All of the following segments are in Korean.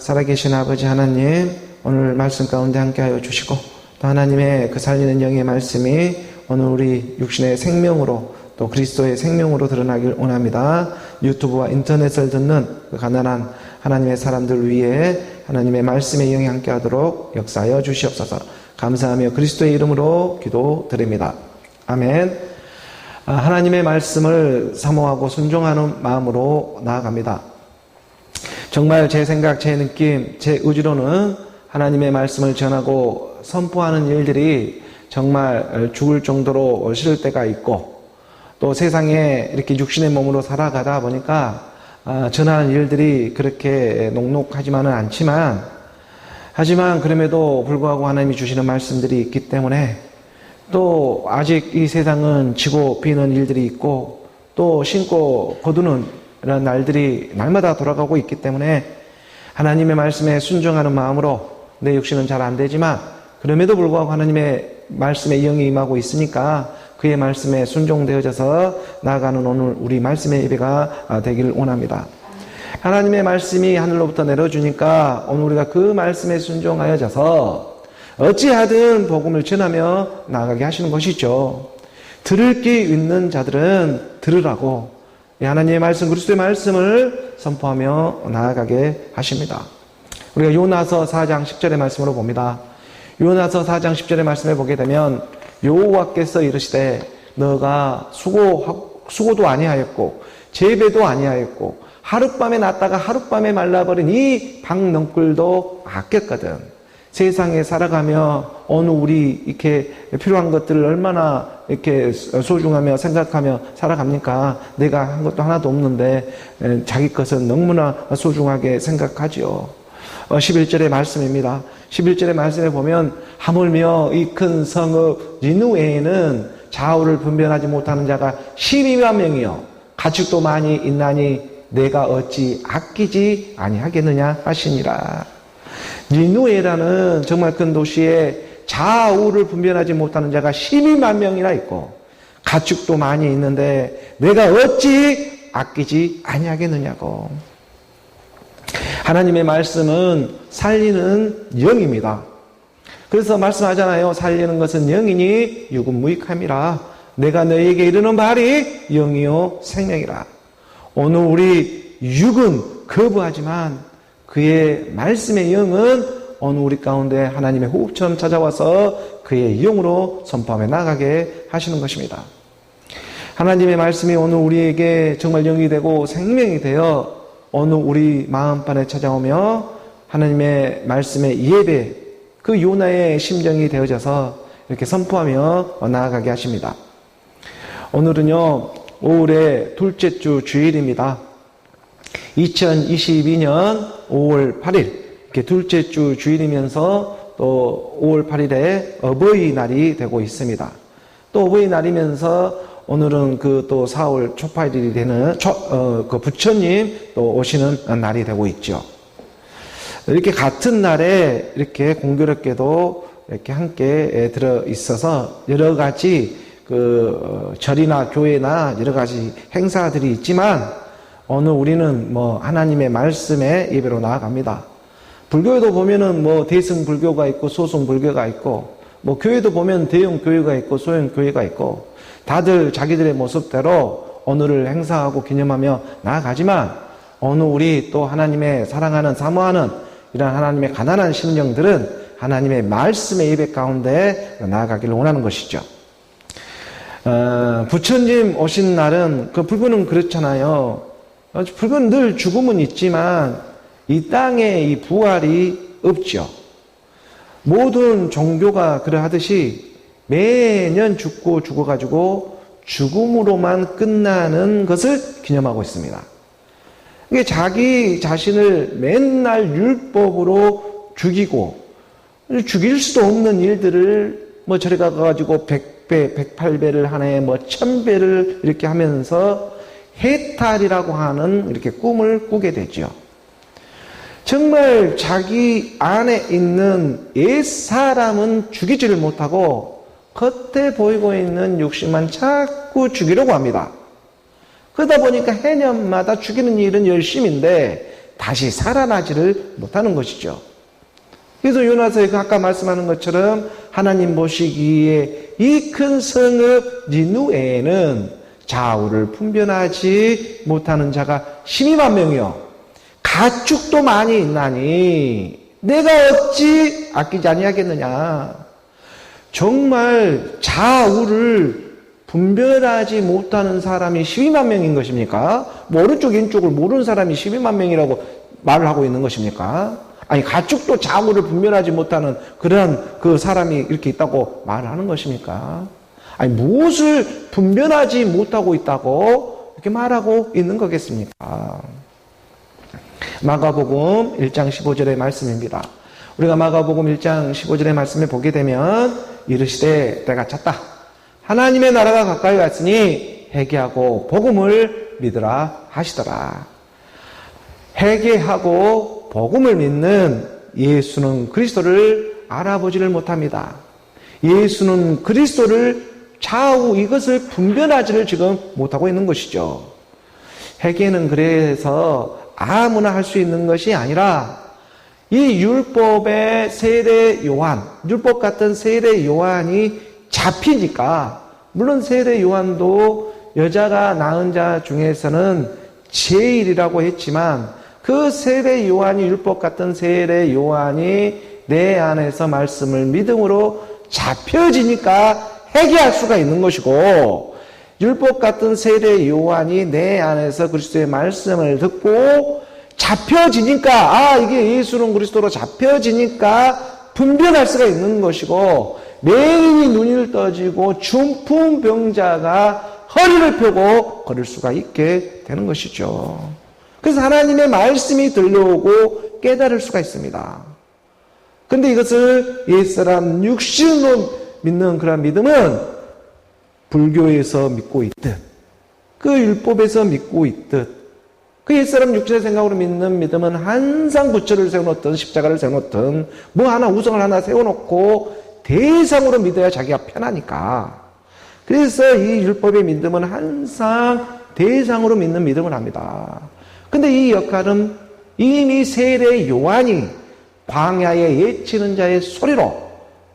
살아계신 아버지 하나님, 오늘 말씀 가운데 함께하여 주시고 또 하나님의 그 살리는 영의 말씀이 오늘 우리 육신의 생명으로 또 그리스도의 생명으로 드러나길 원합니다. 유튜브와 인터넷을 듣는 그 가난한 하나님의 사람들 위해 하나님의 말씀의 영이 함께하도록 역사하여 주시옵소서. 감사하며 그리스도의 이름으로 기도드립니다. 아멘. 하나님의 말씀을 사모하고 순종하는 마음으로 나아갑니다. 정말 제 생각, 제 느낌, 제 의지로는 하나님의 말씀을 전하고 선포하는 일들이 정말 죽을 정도로 싫을 때가 있고, 또 세상에 이렇게 육신의 몸으로 살아가다 보니까 전하는 일들이 그렇게 녹록하지만은 않지만, 하지만 그럼에도 불구하고 하나님이 주시는 말씀들이 있기 때문에 또 아직 이 세상은 지고 비는 일들이 있고 또 신고 거두는 이런 날들이 날마다 돌아가고 있기 때문에 하나님의 말씀에 순종하는 마음으로 내 육신은 잘 안 되지만 그럼에도 불구하고 하나님의 말씀에 영이 임하고 있으니까 그의 말씀에 순종되어져서 나아가는 오늘 우리 말씀의 예배가 되기를 원합니다. 하나님의 말씀이 하늘로부터 내려주니까 오늘 우리가 그 말씀에 순종하여져서 어찌하든 복음을 전하며 나아가게 하시는 것이죠. 들을 귀 있는 자들은 들으라고 하나님의 말씀, 그리스도의 말씀을 선포하며 나아가게 하십니다. 우리가 요나서 4장 10절의 말씀으로 봅니다. 요나서 4장 10절의 말씀을 보게 되면 여호와께서 이르시되 너가 수고도 아니하였고 재배도 아니하였고 하룻밤에 났다가 하룻밤에 말라버린 이 박넝쿨도 아꼈거든. 세상에 살아가며 어느 우리 이렇게 필요한 것들을 얼마나 이렇게 소중하며 생각하며 살아갑니까? 내가 한 것도 하나도 없는데 자기 것은 너무나 소중하게 생각하지요. 11절의 말씀입니다. 11절의 말씀에 보면 하물며 이 큰 성읍 니느웨에는 좌우를 분별하지 못하는 자가 12만 명이요 가축도 많이 있나니 내가 어찌 아끼지 아니하겠느냐 하시니라. 니느웨라는 정말 큰 도시에 좌우를 분별하지 못하는 자가 12만 명이나 있고 가축도 많이 있는데 내가 어찌 아끼지 아니하겠느냐고. 하나님의 말씀은 살리는 영입니다. 그래서 말씀하잖아요. 살리는 것은 영이니 육은 무익함이라. 내가 너에게 이르는 말이 영이요 생명이라. 오늘 우리 육은 거부하지만 그의 말씀의 영은 오늘 우리 가운데 하나님의 호흡처럼 찾아와서 그의 영으로 선포하며 나가게 하시는 것입니다. 하나님의 말씀이 오늘 우리에게 정말 영이 되고 생명이 되어 오늘 우리 마음판에 찾아오며 하나님의 말씀의 예배, 그 요나의 심정이 되어져서 이렇게 선포하며 나아가게 하십니다. 오늘은요 5월의 둘째 주 주일입니다. 2022년 5월 8일 이렇게 둘째 주 주일이면서 또 5월 8일에 어버이날이 되고 있습니다. 또 어버이날이면서 오늘은 그 또 4월 초파일이 되는 그 부처님 또 오시는 날이 되고 있죠. 이렇게 같은 날에 이렇게 공교롭게도 이렇게 함께 들어 있어서 여러 가지 그 절이나 교회나 여러 가지 행사들이 있지만 오늘 우리는 하나님의 말씀의 예배로 나아갑니다. 불교에도 보면은 대승 불교가 있고 소승 불교가 있고 교회도 보면 대형 교회가 있고 소형 교회가 있고 다들 자기들의 모습대로 오늘을 행사하고 기념하며 나아가지만 오늘 우리 또 하나님의 사랑하는 사모하는 이런 하나님의 가난한 심령들은 하나님의 말씀의 예배 가운데 나아가기를 원하는 것이죠. 부처님 오신 날은 그 불교는 그렇잖아요. 불교는 늘 죽음은 있지만 이 땅에 이 부활이 없죠. 모든 종교가 그러하듯이 매년 죽고 죽어가지고 죽음으로만 끝나는 것을 기념하고 있습니다. 이게 자기 자신을 맨날 율법으로 죽이고 죽일 수도 없는 일들을 저리 가가지고 100배, 108배를 하나에 1000배를 이렇게 하면서 해탈이라고 하는 이렇게 꿈을 꾸게 되죠. 정말 자기 안에 있는 옛사람은 죽이지를 못하고 겉에 보이고 있는 육신만 자꾸 죽이려고 합니다. 그러다 보니까 해년마다 죽이는 일은 열심인데 다시 살아나지를 못하는 것이죠. 그래서 요나서에 아까 말씀하는 것처럼 하나님 보시기에 이 큰 성읍 니누에는 좌우를 분별하지 못하는 자가 12만 명이요 가축도 많이 있나니 내가 어찌 아끼지 아니하겠느냐. 정말 좌우를 분별하지 못하는 사람이 12만 명인 것입니까? 뭐 오른쪽 왼쪽을 모르는 사람이 12만 명이라고 말을 하고 있는 것입니까? 아니 가축도 좌우를 분별하지 못하는 그런 그 사람이 이렇게 있다고 말을 하는 것입니까? 아니 무엇을 분별하지 못하고 있다고 이렇게 말하고 있는 거겠습니까? 마가복음 1장 15절의 말씀입니다. 우리가 마가복음 1장 15절의 말씀을 보게 되면 이르시되 때가 찼다. 하나님의 나라가 가까이 왔으니 회개하고 복음을 믿으라 하시더라. 회개하고 복음을 믿는 예수는 그리스도를 알아보지를 못합니다. 예수는 그리스도를 좌우 이것을 분별하지를 지금 못하고 있는 것이죠. 회개는 그래서 아무나 할 수 있는 것이 아니라 이 율법의 세례 요한, 율법 같은 세례 요한이 잡히니까, 물론 세례 요한도 여자가 낳은 자 중에서는 제일이라고 했지만 그 세례 요한이 율법 같은 세례 요한이 내 안에서 말씀을 믿음으로 잡혀지니까 회개할 수가 있는 것이고, 율법 같은 세례 요한이 내 안에서 그리스도의 말씀을 듣고 잡혀지니까 이게 예수는 그리스도로 잡혀지니까 분별할 수가 있는 것이고, 매인이 눈을 떠지고 중풍병자가 허리를 펴고 걸을 수가 있게 되는 것이죠. 그래서 하나님의 말씀이 들려오고 깨달을 수가 있습니다. 그런데 이것을 옛사람 육신으로 믿는 그런 믿음은 불교에서 믿고 있듯, 그 율법에서 믿고 있듯, 그 옛사람 육신의 생각으로 믿는 믿음은 항상 부처를 세워놓든 십자가를 세워놓든 뭐 하나 우상을 하나 세워놓고 대상으로 믿어야 자기가 편하니까. 그래서 이 율법의 믿음은 항상 대상으로 믿는 믿음을 합니다. 근데 이 역할은 이미 세례 요한이 광야에 예치는 자의 소리로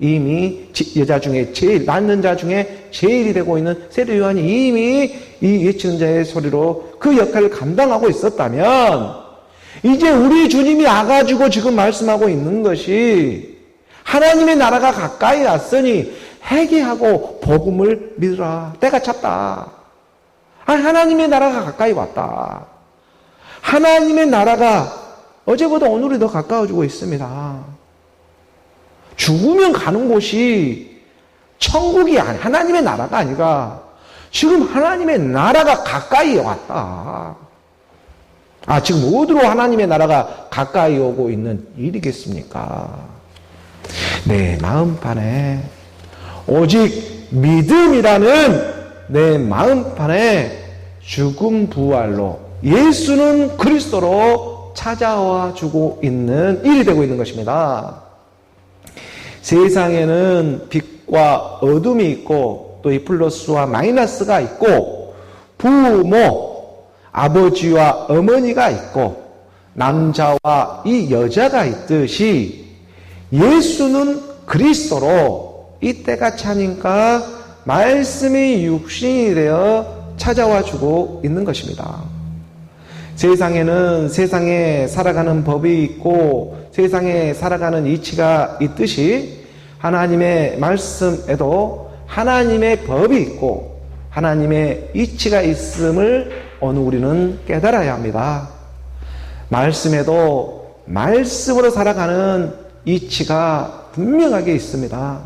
이미 여자 중에 제일, 낳는 자 중에 제일이 되고 있는 세례 요한이 이미 이 예치는 자의 소리로 그 역할을 감당하고 있었다면, 이제 우리 주님이 와가지고 지금 말씀하고 있는 것이 하나님의 나라가 가까이 왔으니 회개하고 복음을 믿으라. 때가 찼다. 하나님의 나라가 가까이 왔다. 하나님의 나라가 어제보다 오늘이 더 가까워지고 있습니다. 죽으면 가는 곳이 천국이 하나님의 나라가 아니라 지금 하나님의 나라가 가까이 왔다. 지금 어디로 하나님의 나라가 가까이 오고 있는 일이겠습니까? 내 마음판에 오직 믿음이라는 내 마음판에 죽음 부활로 예수는 그리스도로 찾아와 주고 있는 일이 되고 있는 것입니다. 세상에는 빛과 어둠이 있고 또 이 플러스와 마이너스가 있고, 부모, 아버지와 어머니가 있고 남자와 이 여자가 있듯이 예수는 그리스도로 이 때가 차니까 말씀이 육신이 되어 찾아와 주고 있는 것입니다. 세상에는 세상에 살아가는 법이 있고 세상에 살아가는 이치가 있듯이 하나님의 말씀에도 하나님의 법이 있고 하나님의 이치가 있음을 오늘 우리는 깨달아야 합니다. 말씀에도 말씀으로 살아가는 이치가 분명하게 있습니다.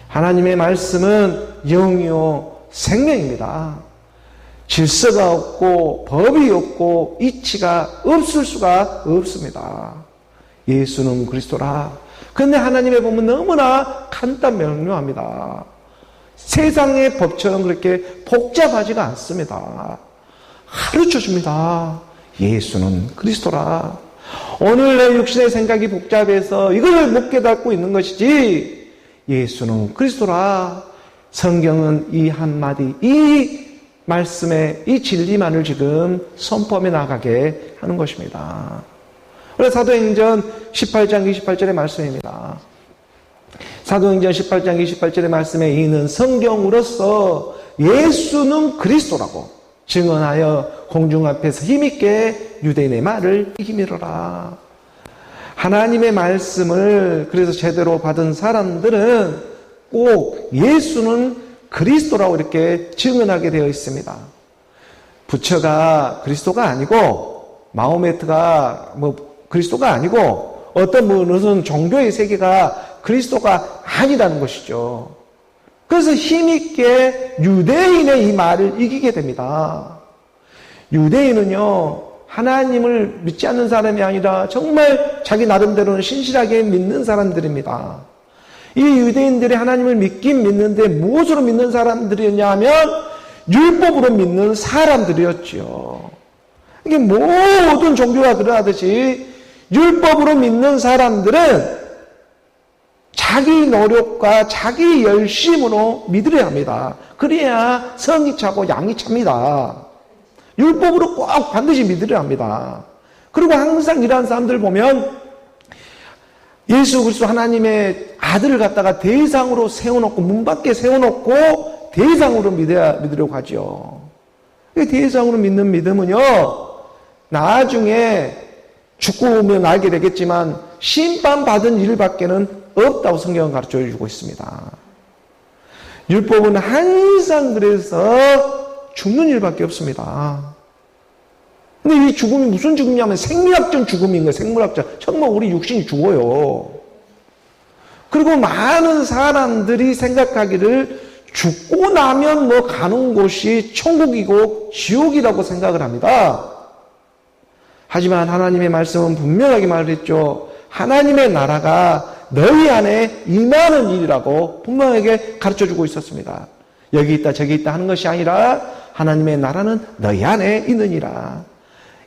하나님의 말씀은 영이요 생명입니다. 질서가 없고 법이 없고 이치가 없을 수가 없습니다. 예수는 그리스도라. 그런데 하나님의 법은 너무나 간단 명료합니다. 세상의 법처럼 그렇게 복잡하지가 않습니다. 가르쳐 줍니다. 예수는 그리스도라. 오늘 내 육신의 생각이 복잡해서 이걸 못 깨닫고 있는 것이지, 예수는 그리스도라. 성경은 이 한마디, 이 말씀의 이 진리만을 지금 선포해 나가게 하는 것입니다. 그래서 사도행전 18장 28절의 말씀입니다. 사도행전 18장 28절의 말씀에 이는 성경으로서 예수는 그리스도라고 증언하여 공중 앞에서 힘있게 유대인의 말을 이기미로라. 하나님의 말씀을 그래서 제대로 받은 사람들은 꼭 예수는 그리스도라고 이렇게 증언하게 되어 있습니다. 부처가 그리스도가 아니고 마호메트가 그리스도가 아니고 어떤 무슨 종교의 세계가 그리스도가 아니라는 것이죠. 그래서 힘있게 유대인의 이 말을 이기게 됩니다. 유대인은요, 하나님을 믿지 않는 사람이 아니라 정말 자기 나름대로는 신실하게 믿는 사람들입니다. 이 유대인들이 하나님을 믿긴 믿는데 무엇으로 믿는 사람들이었냐 하면 율법으로 믿는 사람들이었죠. 이게 모든 종교가 그러하듯이 율법으로 믿는 사람들은 자기 노력과 자기 열심으로 믿으려 합니다. 그래야 성이 차고 양이 찹니다. 율법으로 꼭 반드시 믿으려 합니다. 그리고 항상 이러한 사람들 보면 예수 그리스도 하나님의 아들을 갖다가 대상으로 세워놓고 문 밖에 세워놓고 대상으로 믿으려고 하죠. 대상으로 믿는 믿음은요, 나중에 죽고 오면 알게 되겠지만 심판받은 일밖에는 없다고 성경은 가르쳐주고 있습니다. 율법은 항상 그래서 죽는 일밖에 없습니다. 근데 이 죽음이 무슨 죽음이냐면 생물학적 죽음인 거예요. 생물학적. 정말 우리 육신이 죽어요. 그리고 많은 사람들이 생각하기를 죽고 나면 가는 곳이 천국이고 지옥이라고 생각을 합니다. 하지만 하나님의 말씀은 분명하게 말했죠. 하나님의 나라가 너희 안에 임하는 일이라고 분명하게 가르쳐주고 있었습니다. 여기 있다 저기 있다 하는 것이 아니라 하나님의 나라는 너희 안에 있느니라.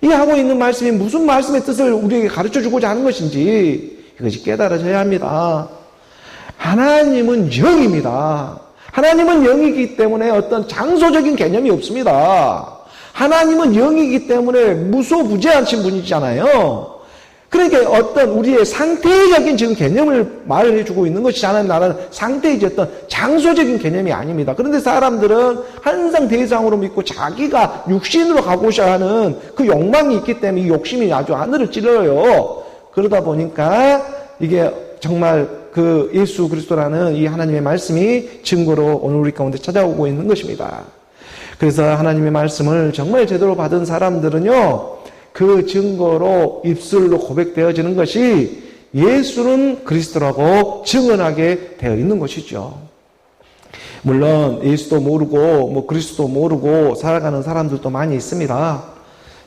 이 하고 있는 말씀이 무슨 말씀의 뜻을 우리에게 가르쳐주고자 하는 것인지 이것이 깨달아져야 합니다. 하나님은 영입니다. 하나님은 영이기 때문에 어떤 장소적인 개념이 없습니다. 하나님은 영이기 때문에 무소부재하신 분이잖아요. 그러니까 어떤 우리의 상태적인 지금 개념을 말을 해주고 있는 것이 하나님 나라는 상태이지 어떤 장소적인 개념이 아닙니다. 그런데 사람들은 항상 대상으로 믿고 자기가 육신으로 가고자 하는 그 욕망이 있기 때문에 이 욕심이 아주 하늘을 찔러요. 그러다 보니까 이게 정말 그 예수 그리스도라는 이 하나님의 말씀이 증거로 오늘 우리 가운데 찾아오고 있는 것입니다. 그래서 하나님의 말씀을 정말 제대로 받은 사람들은요, 그 증거로 입술로 고백되어지는 것이 예수는 그리스도라고 증언하게 되어 있는 것이죠. 물론 예수도 모르고 그리스도 모르고 살아가는 사람들도 많이 있습니다.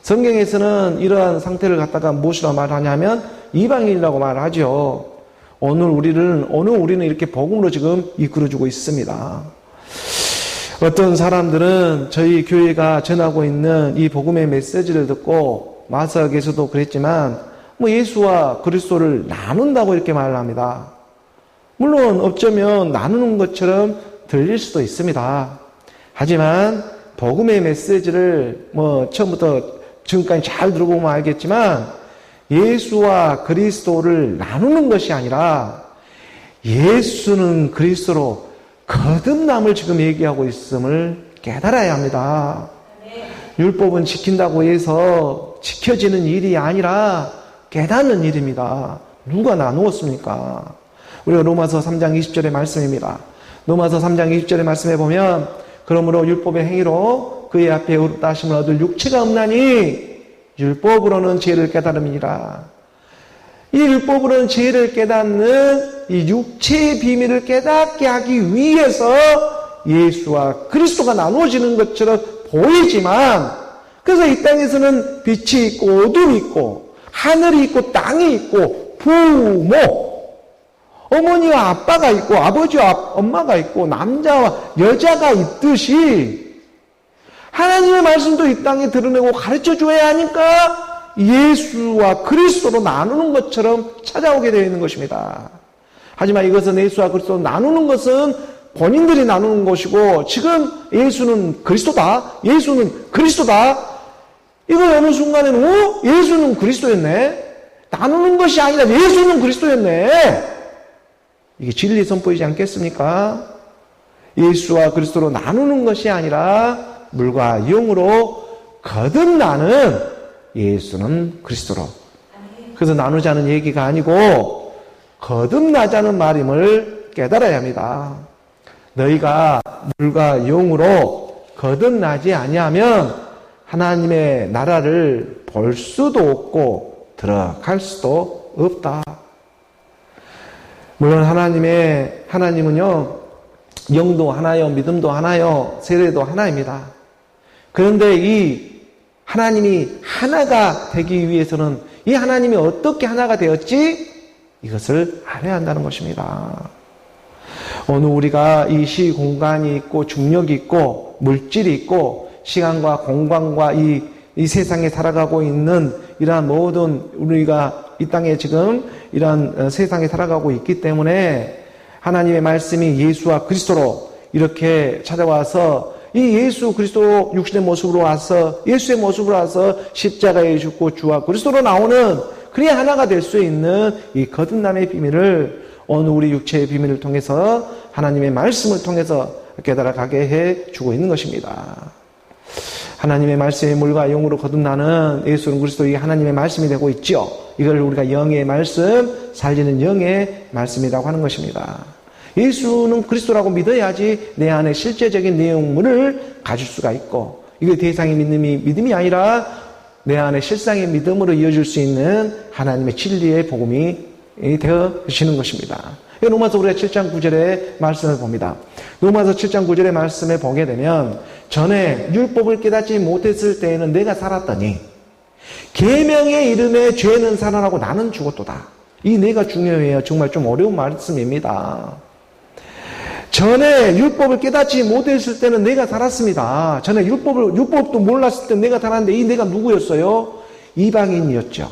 성경에서는 이러한 상태를 갖다가 무엇이라고 말하냐면 이방인이라고 말하죠. 오늘 우리는 이렇게 복음으로 지금 이끌어주고 있습니다. 어떤 사람들은 저희 교회가 전하고 있는 이 복음의 메시지를 듣고 마석에서도 그랬지만 예수와 그리스도를 나눈다고 이렇게 말을 합니다. 물론 어쩌면 나누는 것처럼 들릴 수도 있습니다. 하지만 복음의 메시지를 처음부터 지금까지 잘 들어보면 알겠지만 예수와 그리스도를 나누는 것이 아니라 예수는 그리스도로 거듭남을 지금 얘기하고 있음을 깨달아야 합니다. 율법은 지킨다고 해서 지켜지는 일이 아니라 깨닫는 일입니다. 누가 나누었습니까? 우리가 로마서 3장 20절의 말씀입니다. 로마서 3장 20절의 말씀에 보면 그러므로 율법의 행위로 그의 앞에 의롭다 하심을 얻을 육체가 없나니 율법으로는 죄를 깨달음이니라. 이 율법으로는 죄를 깨닫는 이 육체의 비밀을 깨닫게 하기 위해서 예수와 그리스도가 나누어지는 것처럼 보이지만, 그래서 이 땅에서는 빛이 있고 어둠이 있고 하늘이 있고 땅이 있고 부모, 어머니와 아빠가 있고 아버지와 엄마가 있고 남자와 여자가 있듯이 하나님의 말씀도 이 땅에 드러내고 가르쳐줘야 하니까 예수와 그리스도로 나누는 것처럼 찾아오게 되어 있는 것입니다. 하지만 이것은 예수와 그리스도로 나누는 것은 본인들이 나누는 것이고, 지금 예수는 그리스도다, 예수는 그리스도다, 이걸 어느 순간에는 예수는 그리스도였네, 나누는 것이 아니라 예수는 그리스도였네. 이게 진리 선포이지 않겠습니까? 예수와 그리스도로 나누는 것이 아니라 물과 영으로 거듭나는 예수는 그리스도로. 그래서 나누자는 얘기가 아니고 거듭나자는 말임을 깨달아야 합니다. 너희가 물과 영으로 거듭나지 아니하면 하나님의 나라를 볼 수도 없고 들어갈 수도 없다. 물론 하나님은요, 영도 하나요, 믿음도 하나요, 세례도 하나입니다. 그런데 이 하나님이 하나가 되기 위해서는 이 하나님이 어떻게 하나가 되었지? 이것을 알아야 한다는 것입니다. 오늘 우리가 이 시공간이 있고 중력이 있고 물질이 있고 시간과 공간과 이 세상에 살아가고 있는 이러한 모든 우리가 이 땅에 지금 이러한 세상에 살아가고 있기 때문에 하나님의 말씀이 예수와 그리스도로 이렇게 찾아와서 이 예수 그리스도 육신의 모습으로 와서 예수의 모습으로 와서 십자가에 죽고 주와 그리스도로 나오는 그래야 하나가 될 수 있는 이 거듭남의 비밀을 오늘 우리 육체의 비밀을 통해서 하나님의 말씀을 통해서 깨달아가게 해주고 있는 것입니다. 하나님의 말씀의 물과 영으로 거듭나는 예수는 그리스도 이 하나님의 말씀이 되고 있죠. 이걸 우리가 영의 말씀, 살리는 영의 말씀이라고 하는 것입니다. 예수는 그리스도라고 믿어야지 내 안에 실제적인 내용물을 가질 수가 있고 이게 대상의 믿음이 아니라 내 안에 실상의 믿음으로 이어질 수 있는 하나님의 진리의 복음이 되어지는 것입니다. 로마서 우리가 7장 9절의 말씀을 봅니다. 로마서 7장 9절의 말씀을 보게 되면 전에 율법을 깨닫지 못했을 때에는 내가 살았더니 계명의 이름에 죄는 살아나고 나는 죽었도다. 이 내가 중요해요. 정말 좀 어려운 말씀입니다. 전에 율법을 깨닫지 못했을 때는 내가 살았습니다. 전에 율법도 몰랐을 때 내가 살았는데 이 내가 누구였어요? 이방인이었죠.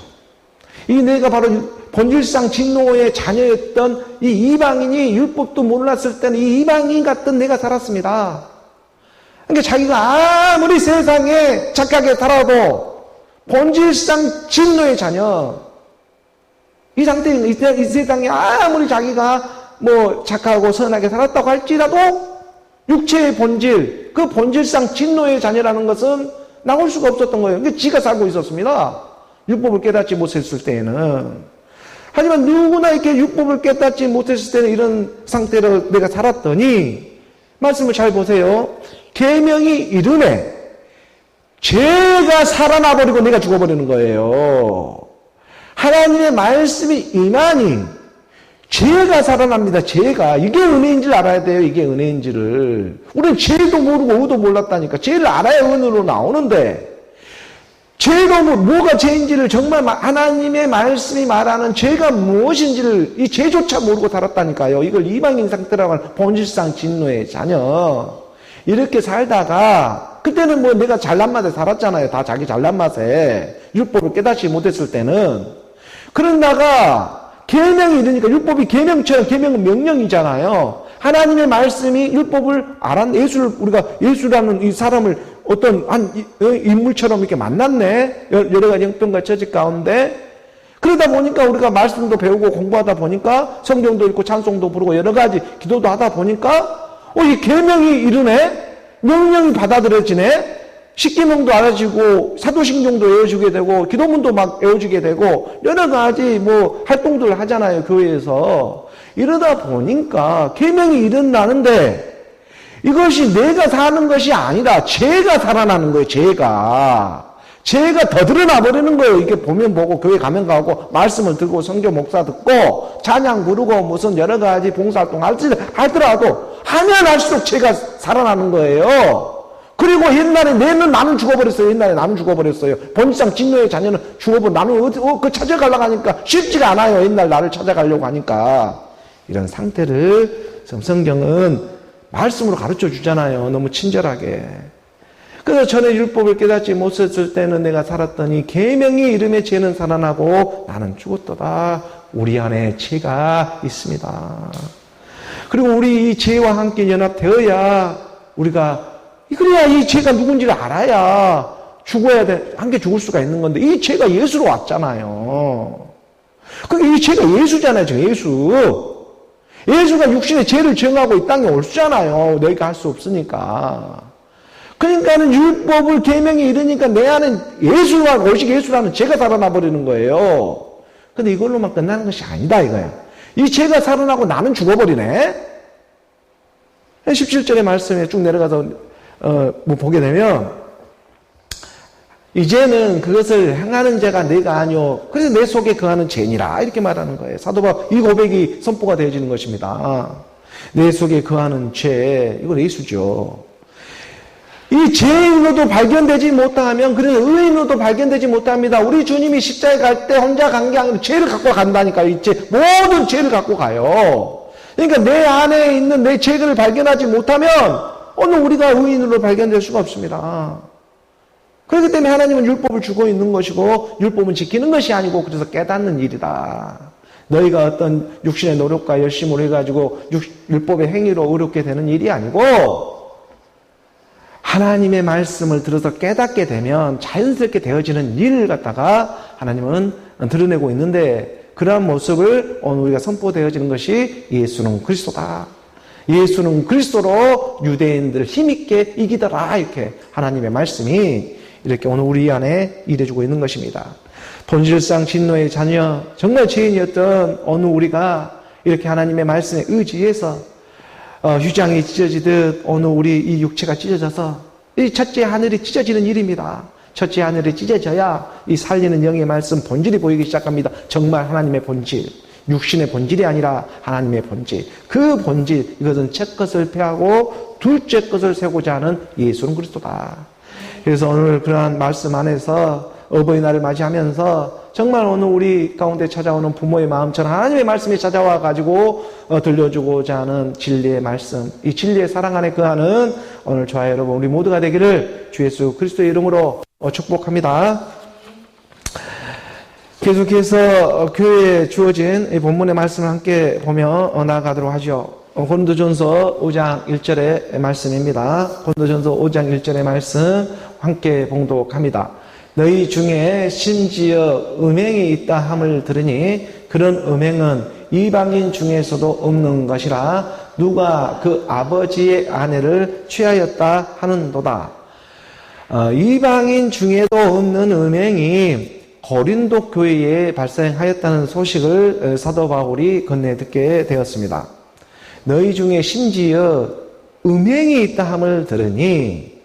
이 내가 바로 본질상 진노의 자녀였던 이 이방인이 율법도 몰랐을 때는 이 이방인 같던 내가 살았습니다. 그러니까 자기가 아무리 세상에 착하게 살아도 본질상 진노의 자녀, 이 상태인 이 세상에 아무리 자기가 착하고 선하게 살았다고 할지라도 육체의 본질, 그 본질상 진노의 자녀라는 것은 나올 수가 없었던 거예요. 그러니까 지가 살고 있었습니다. 율법을 깨닫지 못했을 때에는. 하지만 누구나 이렇게 율법을 깨닫지 못했을 때는 이런 상태로 내가 살았더니 말씀을 잘 보세요. 계명이 이르매 죄가 살아나버리고 내가 죽어버리는 거예요. 하나님의 말씀이 임하니 죄가 살아납니다. 죄가. 이게 은혜인지를 알아야 돼요. 이게 은혜인지를. 우리는 죄도 모르고 의도 몰랐다니까. 죄를 알아야 은혜로 나오는데 죄도 뭐가 죄인지를 정말 하나님의 말씀이 말하는 죄가 무엇인지를 이 죄조차 모르고 살았다니까요. 이걸 이방인 상태라고 하는 본질상 진노의 자녀. 이렇게 살다가 그때는 내가 잘난 맛에 살았잖아요. 다 자기 잘난 맛에. 율법을 깨닫지 못했을 때는. 그러다가 계명이 이르니까 율법이 계명처럼 계명은 명령이잖아요. 하나님의 말씀이 율법을 우리가 예수라는 이 사람을 어떤 인물처럼 이렇게 만났네. 여러 가지 형편과 처지 가운데. 그러다 보니까 우리가 말씀도 배우고 공부하다 보니까 성경도 읽고 찬송도 부르고 여러 가지 기도도 하다 보니까 이 계명이 이르네. 명령이 받아들여지네. 십계명도 알아지고 사도신경도 외워지게 되고 기도문도 막 외워지게 되고 여러 가지 활동들을 하잖아요. 교회에서. 이러다 보니까 계명이 일어나는데 이것이 내가 사는 것이 아니라 죄가 살아나는 거예요. 죄가 더 드러나 버리는 거예요. 이게 보면 보고 교회 가면 가고 말씀을 듣고 성경 목사 듣고 찬양 부르고 무슨 여러 가지 봉사활동 하더라도 하면 할수록 죄가 살아나는 거예요. 그리고 옛날에 나는 죽어버렸어요. 옛날에 나는 죽어버렸어요. 본질상 진노의 자녀는 나는 찾아가려고 하니까 쉽지가 않아요. 옛날 나를 찾아가려고 하니까. 이런 상태를 지금 성경은 말씀으로 가르쳐 주잖아요. 너무 친절하게. 그래서 전에 율법을 깨닫지 못했을 때는 내가 살았더니 계명이 이름에 죄는 살아나고 나는 죽었도다. 우리 안에 죄가 있습니다. 그리고 우리 이 죄와 함께 연합되어야 그래야 이 죄가 누군지를 알아야 함께 죽을 수가 있는 건데 이 죄가 예수로 왔잖아요. 그게 이 죄가 예수잖아요, 지금 예수. 예수가 육신의 죄를 정하고 이 땅에 올 수잖아요. 너희가 할 수 없으니까. 그러니까는 율법을 계명이 이르니까 내 안에 예수와 오직 예수라는 죄가 살아나 버리는 거예요. 근데 이걸로만 끝나는 것이 아니다 이거예요. 이 죄가 살아나고 나는 죽어버리네. 17절의 말씀에 쭉 내려가서 보게 되면 이제는 그것을 행하는 자가 내가 아니오. 그래서 내 속에 거하는 죄니라 이렇게 말하는 거예요. 사도 바울 이 고백이 선포가 되어지는 것입니다. 내 속에 거하는 죄, 이건 예수죠. 이 죄인으로도 발견되지 못하면, 그래서 의인으로도 발견되지 못합니다. 우리 주님이 십자가에 갈 때 혼자 간 게 아니라 죄를 갖고 간다니까요. 이 죄, 모든 죄를 갖고 가요. 그러니까 내 안에 있는 내 죄를 발견하지 못하면 오늘 우리가 의인으로 발견될 수가 없습니다. 그렇기 때문에 하나님은 율법을 주고 있는 것이고 율법은 지키는 것이 아니고 그래서 깨닫는 일이다. 너희가 어떤 육신의 노력과 열심으로 해가지고 율법의 행위로 어렵게 되는 일이 아니고 하나님의 말씀을 들어서 깨닫게 되면 자연스럽게 되어지는 일을 갖다가 하나님은 드러내고 있는데 그러한 모습을 오늘 우리가 선포되어지는 것이 예수는 그리스도다. 예수는 그리스도로 유대인들을 힘있게 이기더라. 이렇게 하나님의 말씀이 이렇게 오늘 우리 안에 일해주고 있는 것입니다. 본질상 진노의 자녀, 정말 죄인이었던 어느 우리가 이렇게 하나님의 말씀에 의지해서 휴장이 찢어지듯 오늘 우리 이 육체가 찢어져서 이 첫째 하늘이 찢어지는 일입니다. 첫째 하늘이 찢어져야 이 살리는 영의 말씀 본질이 보이기 시작합니다. 정말 하나님의 본질, 육신의 본질이 아니라 하나님의 본질. 그 본질, 이것은 첫 것을 폐하고 둘째 것을 세우고자 하는 예수는 그리스도다. 그래서 오늘 그러한 말씀 안에서 어버이날을 맞이하면서 정말 오늘 우리 가운데 찾아오는 부모의 마음처럼 하나님의 말씀이 찾아와 가지고 들려주고자 하는 진리의 말씀, 이 진리의 사랑 안에 거하는 오늘 저와 여러분 우리 모두가 되기를 주 예수 그리스도의 이름으로 축복합니다. 계속해서 교회에 주어진 이 본문의 말씀을 함께 보며 나아가도록 하죠. 고린도전서 5장 1절의 말씀입니다. 고린도전서 5장 1절의 말씀 함께 봉독합니다. 너희 중에 심지어 음행이 있다 함을 들으니 그런 음행은 이방인 중에서도 없는 것이라 누가 그 아버지의 아내를 취하였다 하는도다. 이방인 중에도 없는 음행이 고린도 교회에 발생하였다는 소식을 사도 바울이 건네 듣게 되었습니다. 너희 중에 심지어 음행이 있다 함을 들으니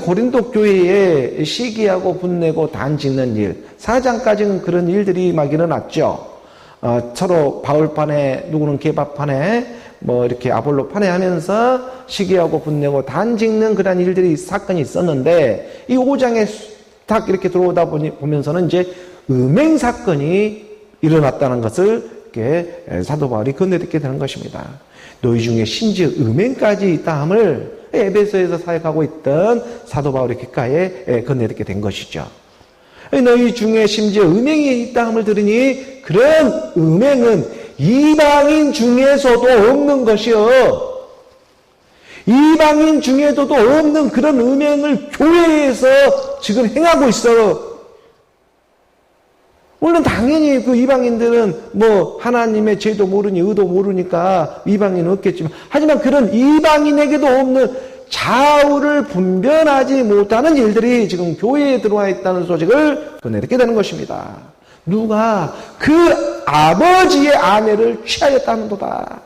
고린도 교회에 시기하고 분내고 단짓는 일, 4장까지는 그런 일들이 막 일어났죠. 서로 바울판에 누구는 게바판에 뭐 이렇게 아볼로판에 하면서 시기하고 분내고 단짓는 그런 일들이 사건이 있었는데 이 5장에 딱 이렇게 들어오다 보면서는 이제 음행 사건이 일어났다는 것을 이렇게 사도 바울이 건네듣게 되는 것입니다. 너희 중에 심지어 음행까지 있다 함을 에베소에서 사역하고 있던 사도 바울의 귓가에 건네듣게 된 것이죠. 너희 중에 심지어 음행이 있다 함을 들으니 그런 음행은 이방인 중에서도 없는 것이요. 이방인 중에도 없는 그런 음행을 교회에서 지금 행하고 있어. 물론 당연히 그 이방인들은 뭐 하나님의 죄도 모르니 의도 모르니까 이방인은 없겠지만 하지만 그런 이방인에게도 없는 좌우를 분별하지 못하는 일들이 지금 교회에 들어와 있다는 소식을 전해듣게 되는 것입니다. 누가 그 아버지의 아내를 취하였다는도다.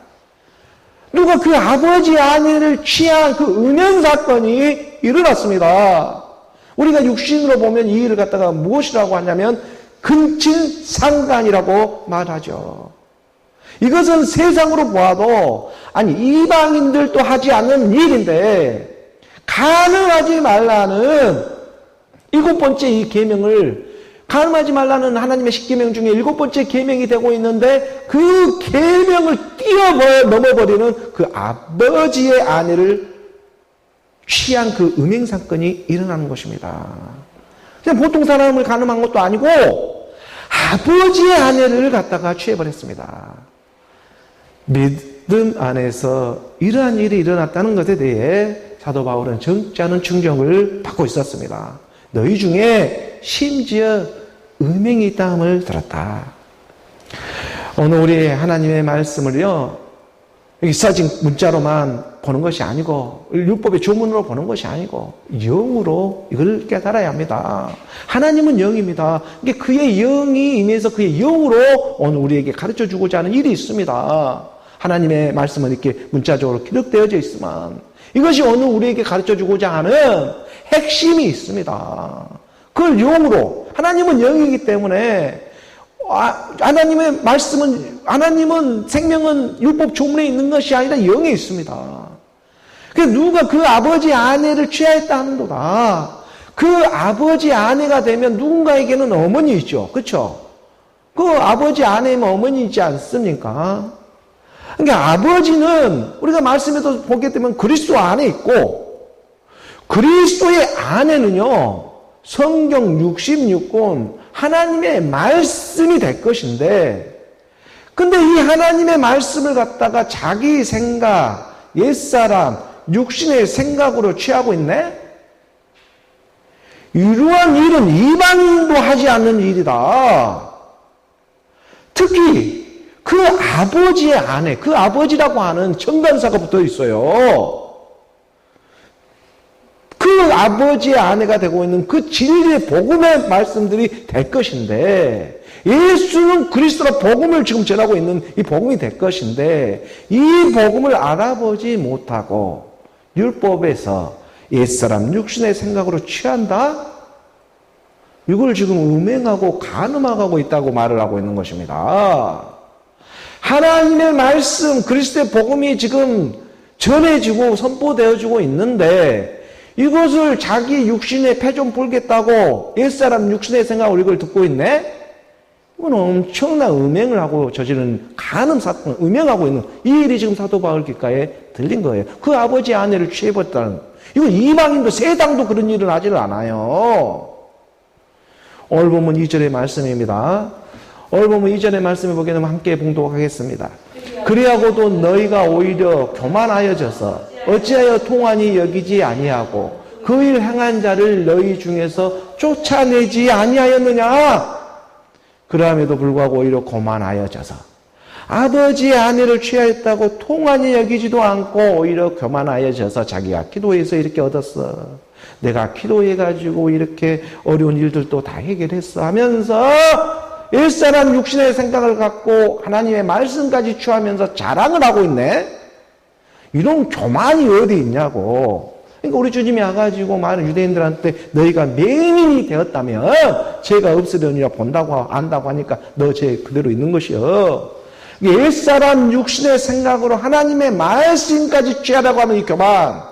누가 그 아버지의 아내를 취한 그 음행 사건이 일어났습니다. 우리가 육신으로 보면 이 일을 갖다가 무엇이라고 하냐면 근친상간이라고 말하죠. 이것은 세상으로 보아도 아니 이방인들도 하지 않는 일인데 가늠하지 말라는 7번째 이 계명을 가늠하지 말라는 하나님의 10계명 중에 7번째 계명이 되고 있는데 그 계명을 넘어버리는 그 아버지의 아내를 취한 그 음행 사건이 일어나는 것입니다. 그냥 보통 사람을 가늠한 것도 아니고 아버지의 아내를 갖다가 취해버렸습니다. 믿음 안에서 이러한 일이 일어났다는 것에 대해 사도 바울은 적지 않은 충격을 받고 있었습니다. 너희 중에 심지어 음행이 있다 함을 들었다. 오늘 우리 하나님의 말씀을요, 여기 써진 문자로만 보는 것이 아니고, 율법의 조문으로 보는 것이 아니고, 영으로 이걸 깨달아야 합니다. 하나님은 영입니다. 이게 그의 영이 임해서 그의 영으로 오늘 우리에게 가르쳐 주고자 하는 일이 있습니다. 하나님의 말씀은 이렇게 문자적으로 기록되어져 있지만, 이것이 오늘 우리에게 가르쳐 주고자 하는 핵심이 있습니다. 그걸 영으로, 하나님은 영이기 때문에, 하나님의 말씀은, 하나님은 생명은 율법 조문에 있는 것이 아니라 영에 있습니다. 그러니까 누가 그 아버지 아내를 취하였다 하는도다. 그 아버지 아내가 되면 누군가에게는 어머니이죠. 그렇죠? 그 아버지 아내면 어머니이지 않습니까? 그러니까 아버지는 우리가 말씀에도 보게 되면 그리스도 안에 있고, 그리스도의 아내는요, 성경 66권 하나님의 말씀이 될 것인데, 근데 이 하나님의 말씀을 갖다가 자기 생각, 옛사람, 육신의 생각으로 취하고 있네? 이러한 일은 이방인도 하지 않는 일이다. 특히 그 아버지의 아내, 그 아버지라고 하는 정관사가 붙어 있어요. 그 아버지의 아내가 되고 있는 그 진리의 복음의 말씀들이 될 것인데, 예수는 그리스도로 복음을 지금 전하고 있는 이 복음이 될 것인데, 이 복음을 알아보지 못하고 율법에서 옛사람 육신의 생각으로 취한다? 이걸 지금 음행하고 간음하고 있다고 말을 하고 있는 것입니다. 하나님의 말씀, 그리스도의 복음이 지금 전해지고 선포되어지고 있는데, 이것을 자기 육신에 패좀 풀겠다고 옛사람 육신의 생각으로 이걸 듣고 있네? 이건 엄청난 음행을 하고 저지른 간음 사건, 음행하고 있는 이 일이 지금 사도 바울 귓가에 들린 거예요. 그 아버지 아내를 취해버렸다는, 이건 이방인도 세상도 그런 일은 하지를 않아요. 오늘 본문 2절의 말씀입니다. 오늘 본문 2절의 말씀을 보게 되면 함께 봉독하겠습니다. 그리하고도 너희가 오히려 교만하여져서 어찌하여 통한이 여기지 아니하고 그 일 행한 자를 너희 중에서 쫓아내지 아니하였느냐? 그러함에도 불구하고 오히려 교만하여져서 아버지의 아내를 취하였다고 통한이 여기지도 않고 오히려 교만하여져서 자기가 기도해서 이렇게 얻었어. 내가 기도해가지고 이렇게 어려운 일들도 다 해결했어 하면서 일사람 육신의 생각을 갖고 하나님의 말씀까지 취하면서 자랑을 하고 있네? 이런 교만이 어디 있냐고. 그러니까 우리 주님이 와가지고 많은 유대인들한테 너희가 맹인이 되었다면 죄가 없으려니라 본다고 안다고 하니까 너 죄 그대로 있는 것이요. 옛사람 육신의 생각으로 하나님의 말씀까지 취하라고 하는 이 교만.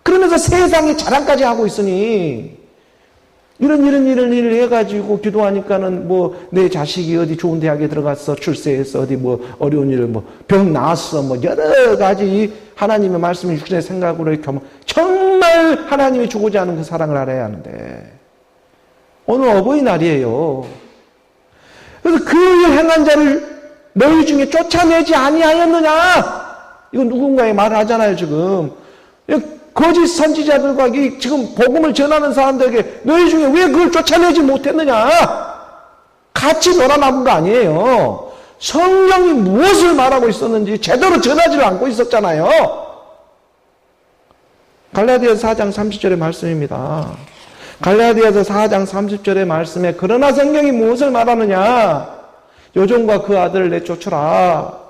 그러면서 세상에 자랑까지 하고 있으니 이런 일을 해가지고 기도하니까는 뭐 내 자식이 어디 좋은 대학에 들어갔어, 출세해서 어디 뭐 어려운 일을 뭐 병 나았어, 뭐 여러 가지 하나님의 말씀을 육신의 생각으로 이렇게 정말 하나님이 주고자 하는 그 사랑을 알아야 하는데 오늘 어버이날이에요. 그래서 그 일 행한 자를 너희 중에 쫓아내지 아니하였느냐? 이건 누군가의 말을 하잖아요 지금. 거짓 선지자들과 지금 복음을 전하는 사람들에게 너희 중에 왜 그걸 쫓아내지 못했느냐? 같이 놀아남은 거 아니에요. 성경이 무엇을 말하고 있었는지 제대로 전하지를 않고 있었잖아요. 갈라디아서 4장 30절의 말씀입니다. 갈라디아서 4장 30절의 말씀에 그러나 성경이 무엇을 말하느냐? 요종과 그 아들을 내쫓으라.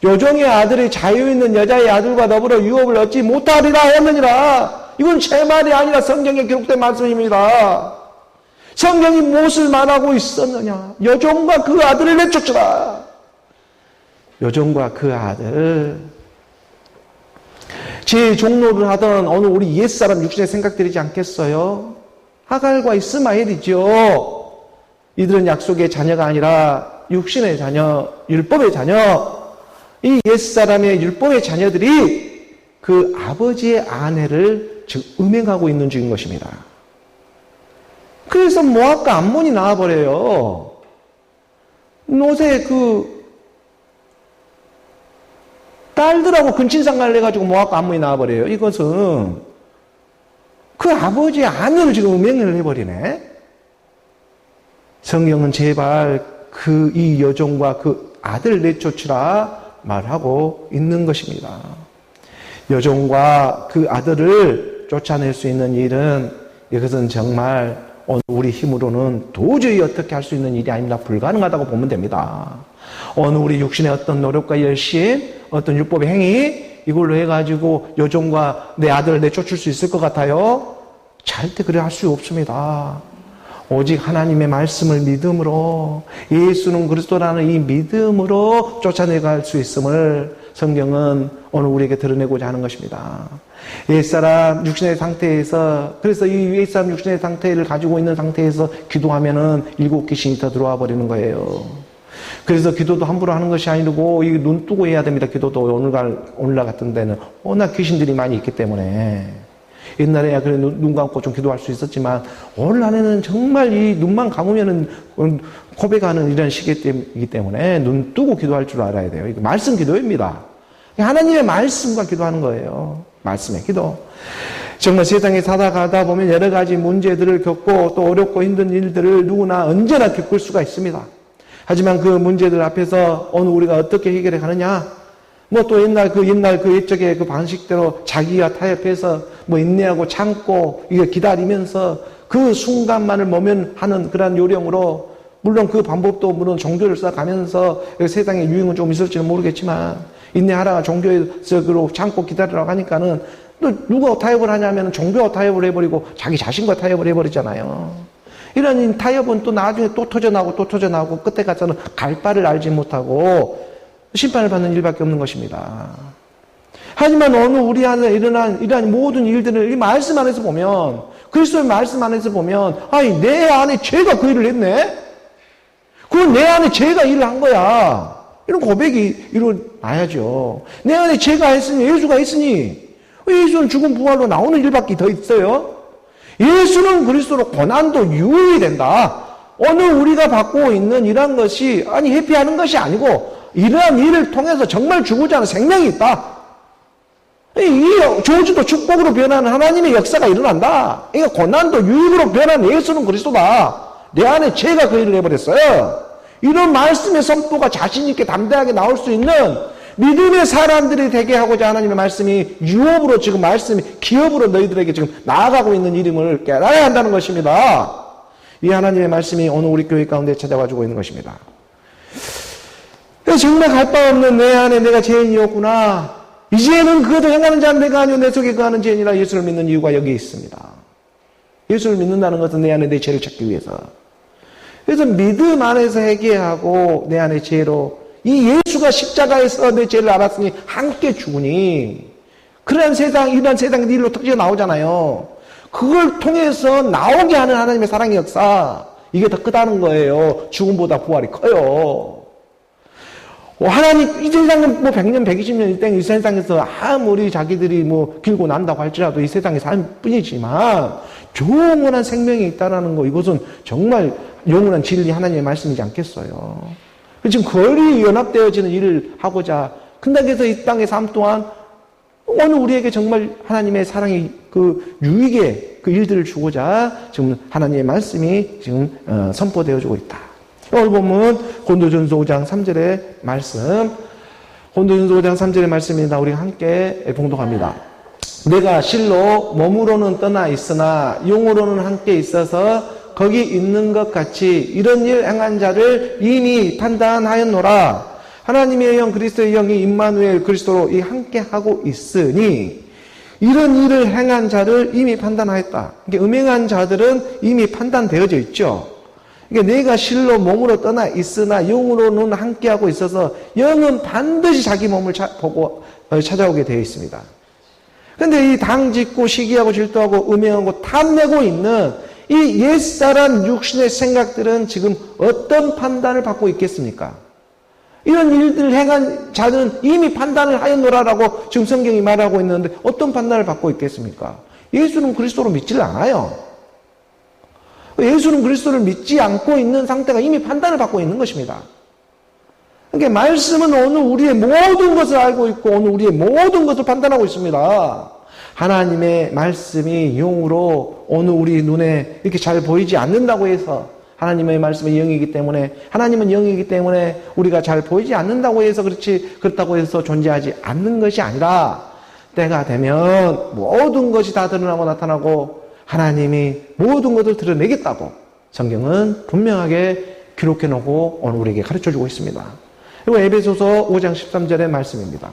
요종의 아들이 자유있는 여자의 아들과 더불어 유업을 얻지 못하리라 하였느니라. 이건 제 말이 아니라 성경에 기록된 말씀입니다. 성경이 무엇을 말하고 있었느냐? 요종과 그 아들을 내쫓으라. 요종과 그 아들. 제 종로를 하던 어느 우리 옛사람 육신의 생각들이지 않겠어요? 하갈과 이스마엘이죠. 이들은 약속의 자녀가 아니라 육신의 자녀, 율법의 자녀. 이 옛사람의 율법의 자녀들이 그 아버지의 아내를 지금 음행하고 있는 중인 것입니다. 그래서 모압과 암몬이 나와버려요. 노새 그 딸들하고 근친상간을 해가지고 모압과 암몬이 나와버려요. 이것은 그 아버지의 아내를 지금 음행을 해버리네. 성경은 제발 이 여종과 그 아들 내쫓으라 말하고 있는 것입니다. 여종과 그 아들을 쫓아낼 수 있는 일은 이것은 정말 오늘 우리 힘으로는 도저히 어떻게 할 수 있는 일이 아니라 불가능하다고 보면 됩니다. 오늘 우리 육신의 어떤 노력과 열심, 어떤 율법의 행위 이걸로 해가지고 여종과 내 아들을 내쫓을 수 있을 것 같아요? 절대 그래 할 수 없습니다. 오직 하나님의 말씀을 믿음으로 예수는 그리스도라는 이 믿음으로 쫓아내갈 수 있음을 성경은 오늘 우리에게 드러내고자 하는 것입니다. 옛사람 육신의 상태에서 그래서 이 옛사람 육신의 상태를 가지고 있는 상태에서 기도하면은 7귀신이 더 들어와 버리는 거예요. 그래서 기도도 함부로 하는 것이 아니고 이 눈 뜨고 해야 됩니다. 기도도 오늘날 같은 데는 워낙 귀신들이 많이 있기 때문에 옛날에야 그래 눈 감고 좀 기도할 수 있었지만 오늘날에는 정말 이 눈만 감으면은 고백하는 이런 시기이기 때문에 눈 뜨고 기도할 줄 알아야 돼요. 이거 말씀 기도입니다. 하나님의 말씀과 기도하는 거예요. 말씀의 기도. 정말 세상에 살아가다 보면 여러 가지 문제들을 겪고 또 어렵고 힘든 일들을 누구나 언제나 겪을 수가 있습니다. 하지만 그 문제들 앞에서 오늘 우리가 어떻게 해결해 가느냐? 뭐 또 옛날 그 옛적의 그 방식대로 자기와 타협해서 뭐 인내하고 참고 이게 기다리면서 그 순간만을 모면하는 그런 요령으로 물론 그 방법도 물론 종교를 써가면서 세상에 유행은 좀 있을지는 모르겠지만 인내하라 종교적으로 참고 기다리라고 하니까는 또 누가 타협을 하냐면 종교와 타협을 해버리고 자기 자신과 타협을 해버리잖아요. 이런 타협은 또 나중에 또 터져나오고 끝에 가서는 갈 바를 알지 못하고 심판을 받는 일밖에 없는 것입니다. 하지만 오늘 우리 안에 일어난 이러한 모든 일들을 이 말씀 안에서 보면 그리스도의 말씀 안에서 보면 아니 내 안에 죄가 그 일을 했네? 그건 내 안에 죄가 일을 한 거야. 이런 고백이 일어나야죠. 내 안에 죄가 했으니 예수가 했으니 예수는 죽음 부활로 나오는 일밖에 더 있어요. 예수는 그리스도로 고난도 유익이 된다. 오늘 우리가 받고 있는 이러한 것이 아니 회피하는 것이 아니고 이러한 일을 통해서 정말 주고자 하는 생명이 있다. 이 저주도 축복으로 변하는 하나님의 역사가 일어난다. 이게 고난도 유익으로 변하는 예수는 그리스도다. 내 안에 죄가 그 일을 해버렸어요. 이런 말씀의 선포가 자신 있게 담대하게 나올 수 있는 믿음의 사람들이 되게 하고자 하나님의 말씀이 유업으로 지금 말씀이 기업으로 너희들에게 지금 나아가고 있는 이름을 깨달아야 한다는 것입니다. 이 하나님의 말씀이 오늘 우리 교회 가운데 찾아와주고 있는 것입니다. 정말 갈 바 없는 내 안에 내가 죄인이었구나. 이제는 그것도 행하는 자는 내가 아니오 내 속에 거하는 죄인이라 예수를 믿는 이유가 여기에 있습니다. 예수를 믿는다는 것은 내 안에 내 죄를 찾기 위해서. 그래서 믿음 안에서 회개하고 내 안에 죄로 이 예수가 십자가에서 내 죄를 알았으니 함께 죽으니 이런 세상에 일로 터져 나오잖아요. 그걸 통해서 나오게 하는 하나님의 사랑의 역사 이게 더 크다는 거예요. 죽음보다 부활이 커요. 하나님 이 세상은 뭐 100년 120년 이 세상에서 아무리 자기들이 뭐 길고 난다고 할지라도 이 세상에 살 뿐이지만 영원한 생명이 있다라는 거 이것은 정말 영원한 진리 하나님의 말씀이지 않겠어요. 지금 거리 연합되어지는 일을 하고자 그래서 이 땅의 삶 동안 오늘 우리에게 정말 하나님의 사랑이 그 유익의 그 일들을 주고자 지금 하나님의 말씀이 지금 선포되어지고 있다. 오늘 보면 고린도전서 5장 3절의 말씀, 고린도전서 5장 3절의 말씀입니다. 우리 함께 봉독합니다. 내가 실로 몸으로는 떠나 있으나 영으로는 함께 있어서 거기 있는 것 같이 이런 일 행한 자를 이미 판단하였노라. 하나님의 영 그리스도의 영이 임마누엘 그리스도로 함께 하고 있으니 이런 일을 행한 자를 이미 판단하였다. 음행한 자들은 이미 판단되어져 있죠. 그러니까 내가 실로 몸으로 떠나 있으나 영으로는 함께하고 있어서 영은 반드시 자기 몸을 보고 찾아오게 되어 있습니다. 그런데 이 당짓고 시기하고 질투하고 음행하고 탐내고 있는 이 옛사람 육신의 생각들은 지금 어떤 판단을 받고 있겠습니까? 이런 일들을 행한 자는 이미 판단을 하였노라라고 지금 성경이 말하고 있는데 어떤 판단을 받고 있겠습니까? 예수는 그리스도로 믿지를 않아요. 예수는 그리스도를 믿지 않고 있는 상태가 이미 판단을 받고 있는 것입니다. 그러니까 말씀은 오늘 우리의 모든 것을 알고 있고 오늘 우리의 모든 것을 판단하고 있습니다. 하나님의 말씀이 영으로 오늘 우리 눈에 이렇게 잘 보이지 않는다고 해서 하나님의 말씀이 영이기 때문에, 하나님은 영이기 때문에 우리가 잘 보이지 않는다고 해서 그렇다고 해서 존재하지 않는 것이 아니라, 때가 되면 모든 것이 다 드러나고 나타나고 하나님이 모든 것을 드러내겠다고 성경은 분명하게 기록해 놓고 오늘 우리에게 가르쳐 주고 있습니다. 그리고 에베소서 5장 13절의 말씀입니다.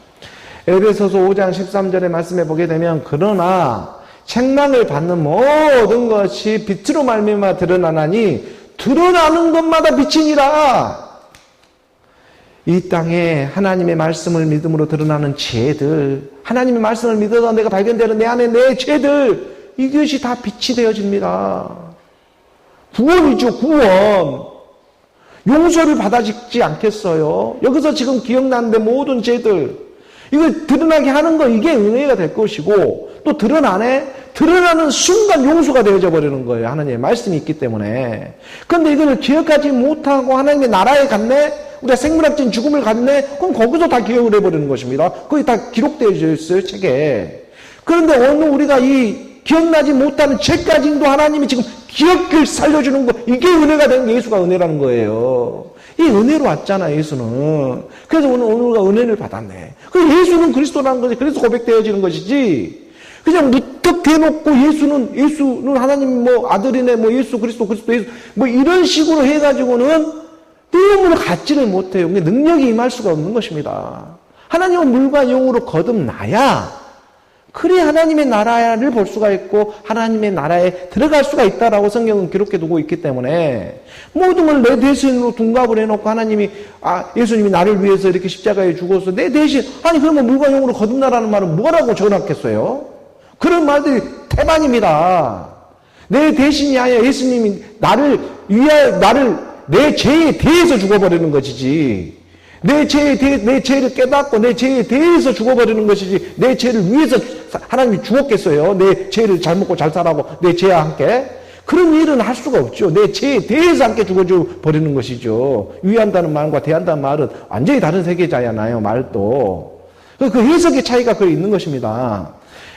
에베소서 5장 13절의 말씀에 보게 되면, 그러나 책망을 받는 모든 것이 빛으로 말미암아 드러나나니 드러나는 것마다 빛이니라. 이 땅에 하나님의 말씀을 믿음으로 드러나는 죄들, 하나님의 말씀을 믿어서 내가 발견되는 내 안에 내 죄들, 이것이 다 빛이 되어집니다. 구원이죠, 구원. 용서를 받아주지 않겠어요? 여기서 지금 기억나는데 모든 죄들, 이거 드러나게 하는 거, 이게 은혜가 될 것이고, 또 드러나는 순간 용서가 되어져 버리는 거예요. 하나님의 말씀이 있기 때문에. 그런데 이걸 기억하지 못하고 하나님의 나라에 갔네? 우리가 생물학적인 죽음을 갔네? 그럼 거기서 다 기억을 해버리는 것입니다. 거기 다 기록되어 있어요, 책에. 그런데 오늘 우리가 이 기억나지 못하는 죄까지도 하나님이 지금 기억을 살려주는 거, 이게 은혜가 된 게 예수가 은혜라는 거예요. 이 은혜로 왔잖아, 예수는. 그래서 오늘 우리가 은혜를 받았네. 그 예수는 그리스도라는 것이 그래서 고백되어지는 것이지, 그냥 무턱 대놓고 예수는 하나님 아들이네, 예수 그리스도 예수, 이런 식으로 해가지고는 내용을 갖지를 못해요. 능력이 임할 수가 없는 것입니다. 하나님은 물과 영으로 거듭나야 그래 하나님의 나라를 볼 수가 있고 하나님의 나라에 들어갈 수가 있다라고 성경은 기록해 두고 있기 때문에, 모든 걸 내 대신으로 둔갑을 해놓고 예수님이 나를 위해서 이렇게 십자가에 죽어서 내 대신, 그러면 물과 영으로 거듭나라는 말은 뭐라고 적어놨겠어요? 그런 말들이 태반입니다. 내 대신이 아니라 예수님이 나를 내 죄에 대해서 죽어버리는 것이지, 내 죄를 깨닫고 내 죄에 대해서 죽어버리는 것이지, 내 죄를 위해서 하나님이 죽었겠어요? 내 죄를 잘 먹고 잘 살라고 내 죄와 함께? 그런 일은 할 수가 없죠. 내 죄에 대해서 함께 죽어줘 버리는 것이죠. 위한다는 말과 대한다는 말은 완전히 다른 세계잖아요, 말도. 그 해석의 차이가 거기 있는 것입니다.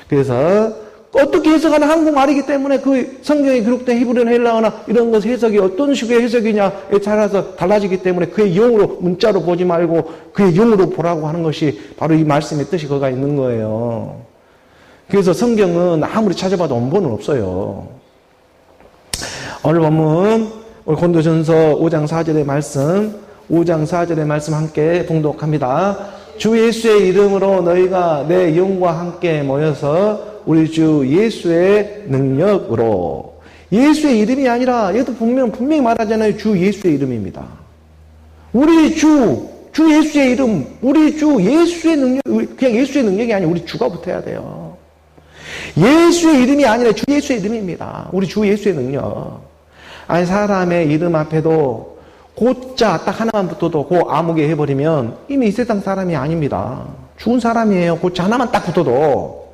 그래서 어떻게 해석하는 한국말이기 때문에 그 성경에 기록된 히브리어나 헬라어나 이런 것 해석이 어떤 식의 해석이냐에 따라서 달라지기 때문에 그의 영으로, 문자로 보지 말고 그의 영으로 보라고 하는 것이 바로 이 말씀의 뜻이 거기가 있는 거예요. 그래서 성경은 아무리 찾아봐도 원본은 없어요. 오늘 본문, 우리 고린도전서 5장 4절의 말씀, 5장 4절의 말씀 함께 봉독합니다. 주 예수의 이름으로 너희가 내 영과 함께 모여서 우리 주 예수의 능력으로. 예수의 이름이 아니라, 여기도 분명히 말하잖아요. 주 예수의 이름입니다. 우리 주 예수의 이름, 우리 주 예수의 능력, 그냥 예수의 능력이 아니라 우리 주가 붙어야 돼요. 예수의 이름이 아니라 주 예수의 이름입니다. 우리 주 예수의 능력. 사람의 이름 앞에도 고자 딱 하나만 붙어도 그 아무개 해버리면 이미 이 세상 사람이 아닙니다. 죽은 사람이에요. 고자 하나만 딱 붙어도.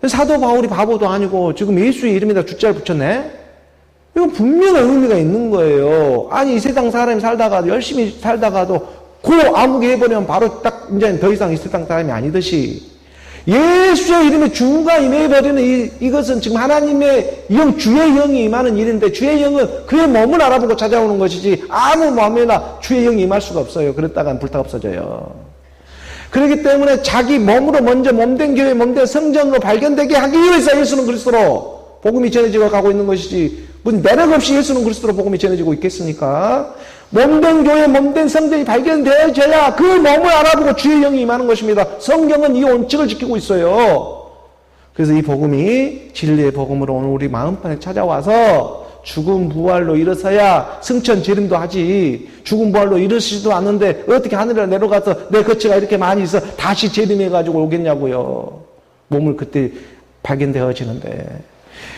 사도 바울이 바보도 아니고 지금 예수의 이름에다 주자를 붙였네? 이건 분명한 의미가 있는 거예요. 이 세상 사람이 살다가, 열심히 살다가도 그 아무개 해버리면 바로 딱 이제 더 이상 이 세상 사람이 아니듯이, 예수의 이름에 주가 임해버리는 이것은 지금 하나님의 주의 영이 임하는 일인데, 주의 영은 그의 몸을 알아보고 찾아오는 것이지 아무 마음에나 주의 영이 임할 수가 없어요. 그랬다간 불타 없어져요. 그렇기 때문에 자기 몸으로 먼저 몸된 교회, 몸된 성전으로 발견되게 하기 위해서 예수는 그리스도로 복음이 전해지고 가고 있는 것이지, 무슨 매력 없이 예수는 그리스도로 복음이 전해지고 있겠습니까? 몸된 교회, 몸된 성전이 발견되어져야 그 몸을 알아보고 주의 영이 임하는 것입니다. 성경은 이 원칙을 지키고 있어요. 그래서 이 복음이 진리의 복음으로 오늘 우리 마음판에 찾아와서 죽음 부활로 일어서야 승천 재림도 하지, 죽음 부활로 일어서지도 않는데 어떻게 하늘에 내려가서 내 거치가 이렇게 많이 있어 다시 재림해가지고 오겠냐고요. 몸을 그때 발견되어지는데.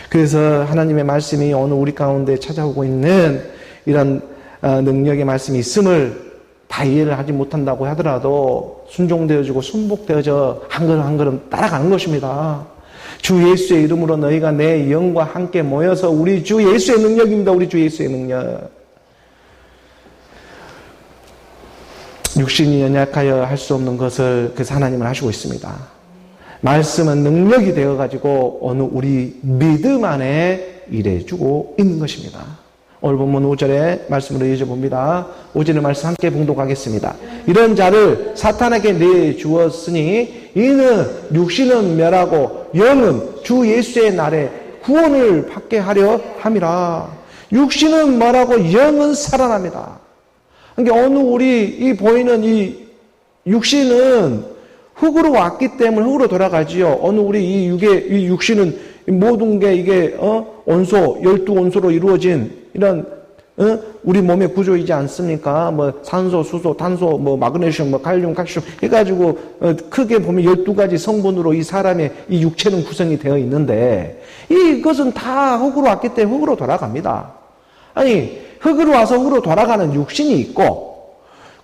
그래서 하나님의 말씀이 오늘 우리 가운데 찾아오고 있는 이런 능력의 말씀이 있음을 다 이해를 하지 못한다고 하더라도 순종되어지고 순복되어져 한 걸음 한 걸음 따라가는 것입니다. 주 예수의 이름으로 너희가 내 영과 함께 모여서, 우리 주 예수의 능력입니다. 우리 주 예수의 능력. 육신이 연약하여 할 수 없는 것을 그래서 하나님은 하시고 있습니다. 말씀은 능력이 되어가지고 오늘 우리 믿음 안에 일해주고 있는 것입니다. 오늘 본문 5절의 말씀으로 이어져 봅니다. 5절의 말씀 함께 봉독하겠습니다. 이런 자를 사탄에게 내주었으니 이는 육신은 멸하고 영은 주 예수의 날에 구원을 받게 하려 함이라. 육신은 멸하고 영은 살아납니다. 그러니까 어느 우리 이 보이는 이 육신은 흙으로 왔기 때문에 흙으로 돌아가지요. 어느 우리 이 육신은 모든 게 이게 온소 12온소로 이루어진 이런 우리 몸의 구조이지 않습니까? 뭐 산소, 수소, 탄소, 뭐 마그네슘, 칼륨, 칼슘 해가지고 크게 보면 12가지 성분으로 이 사람의 이 육체는 구성이 되어 있는데 이것은 다 흙으로 왔기 때문에 흙으로 돌아갑니다. 아니 흙으로 와서 흙으로 돌아가는 육신이 있고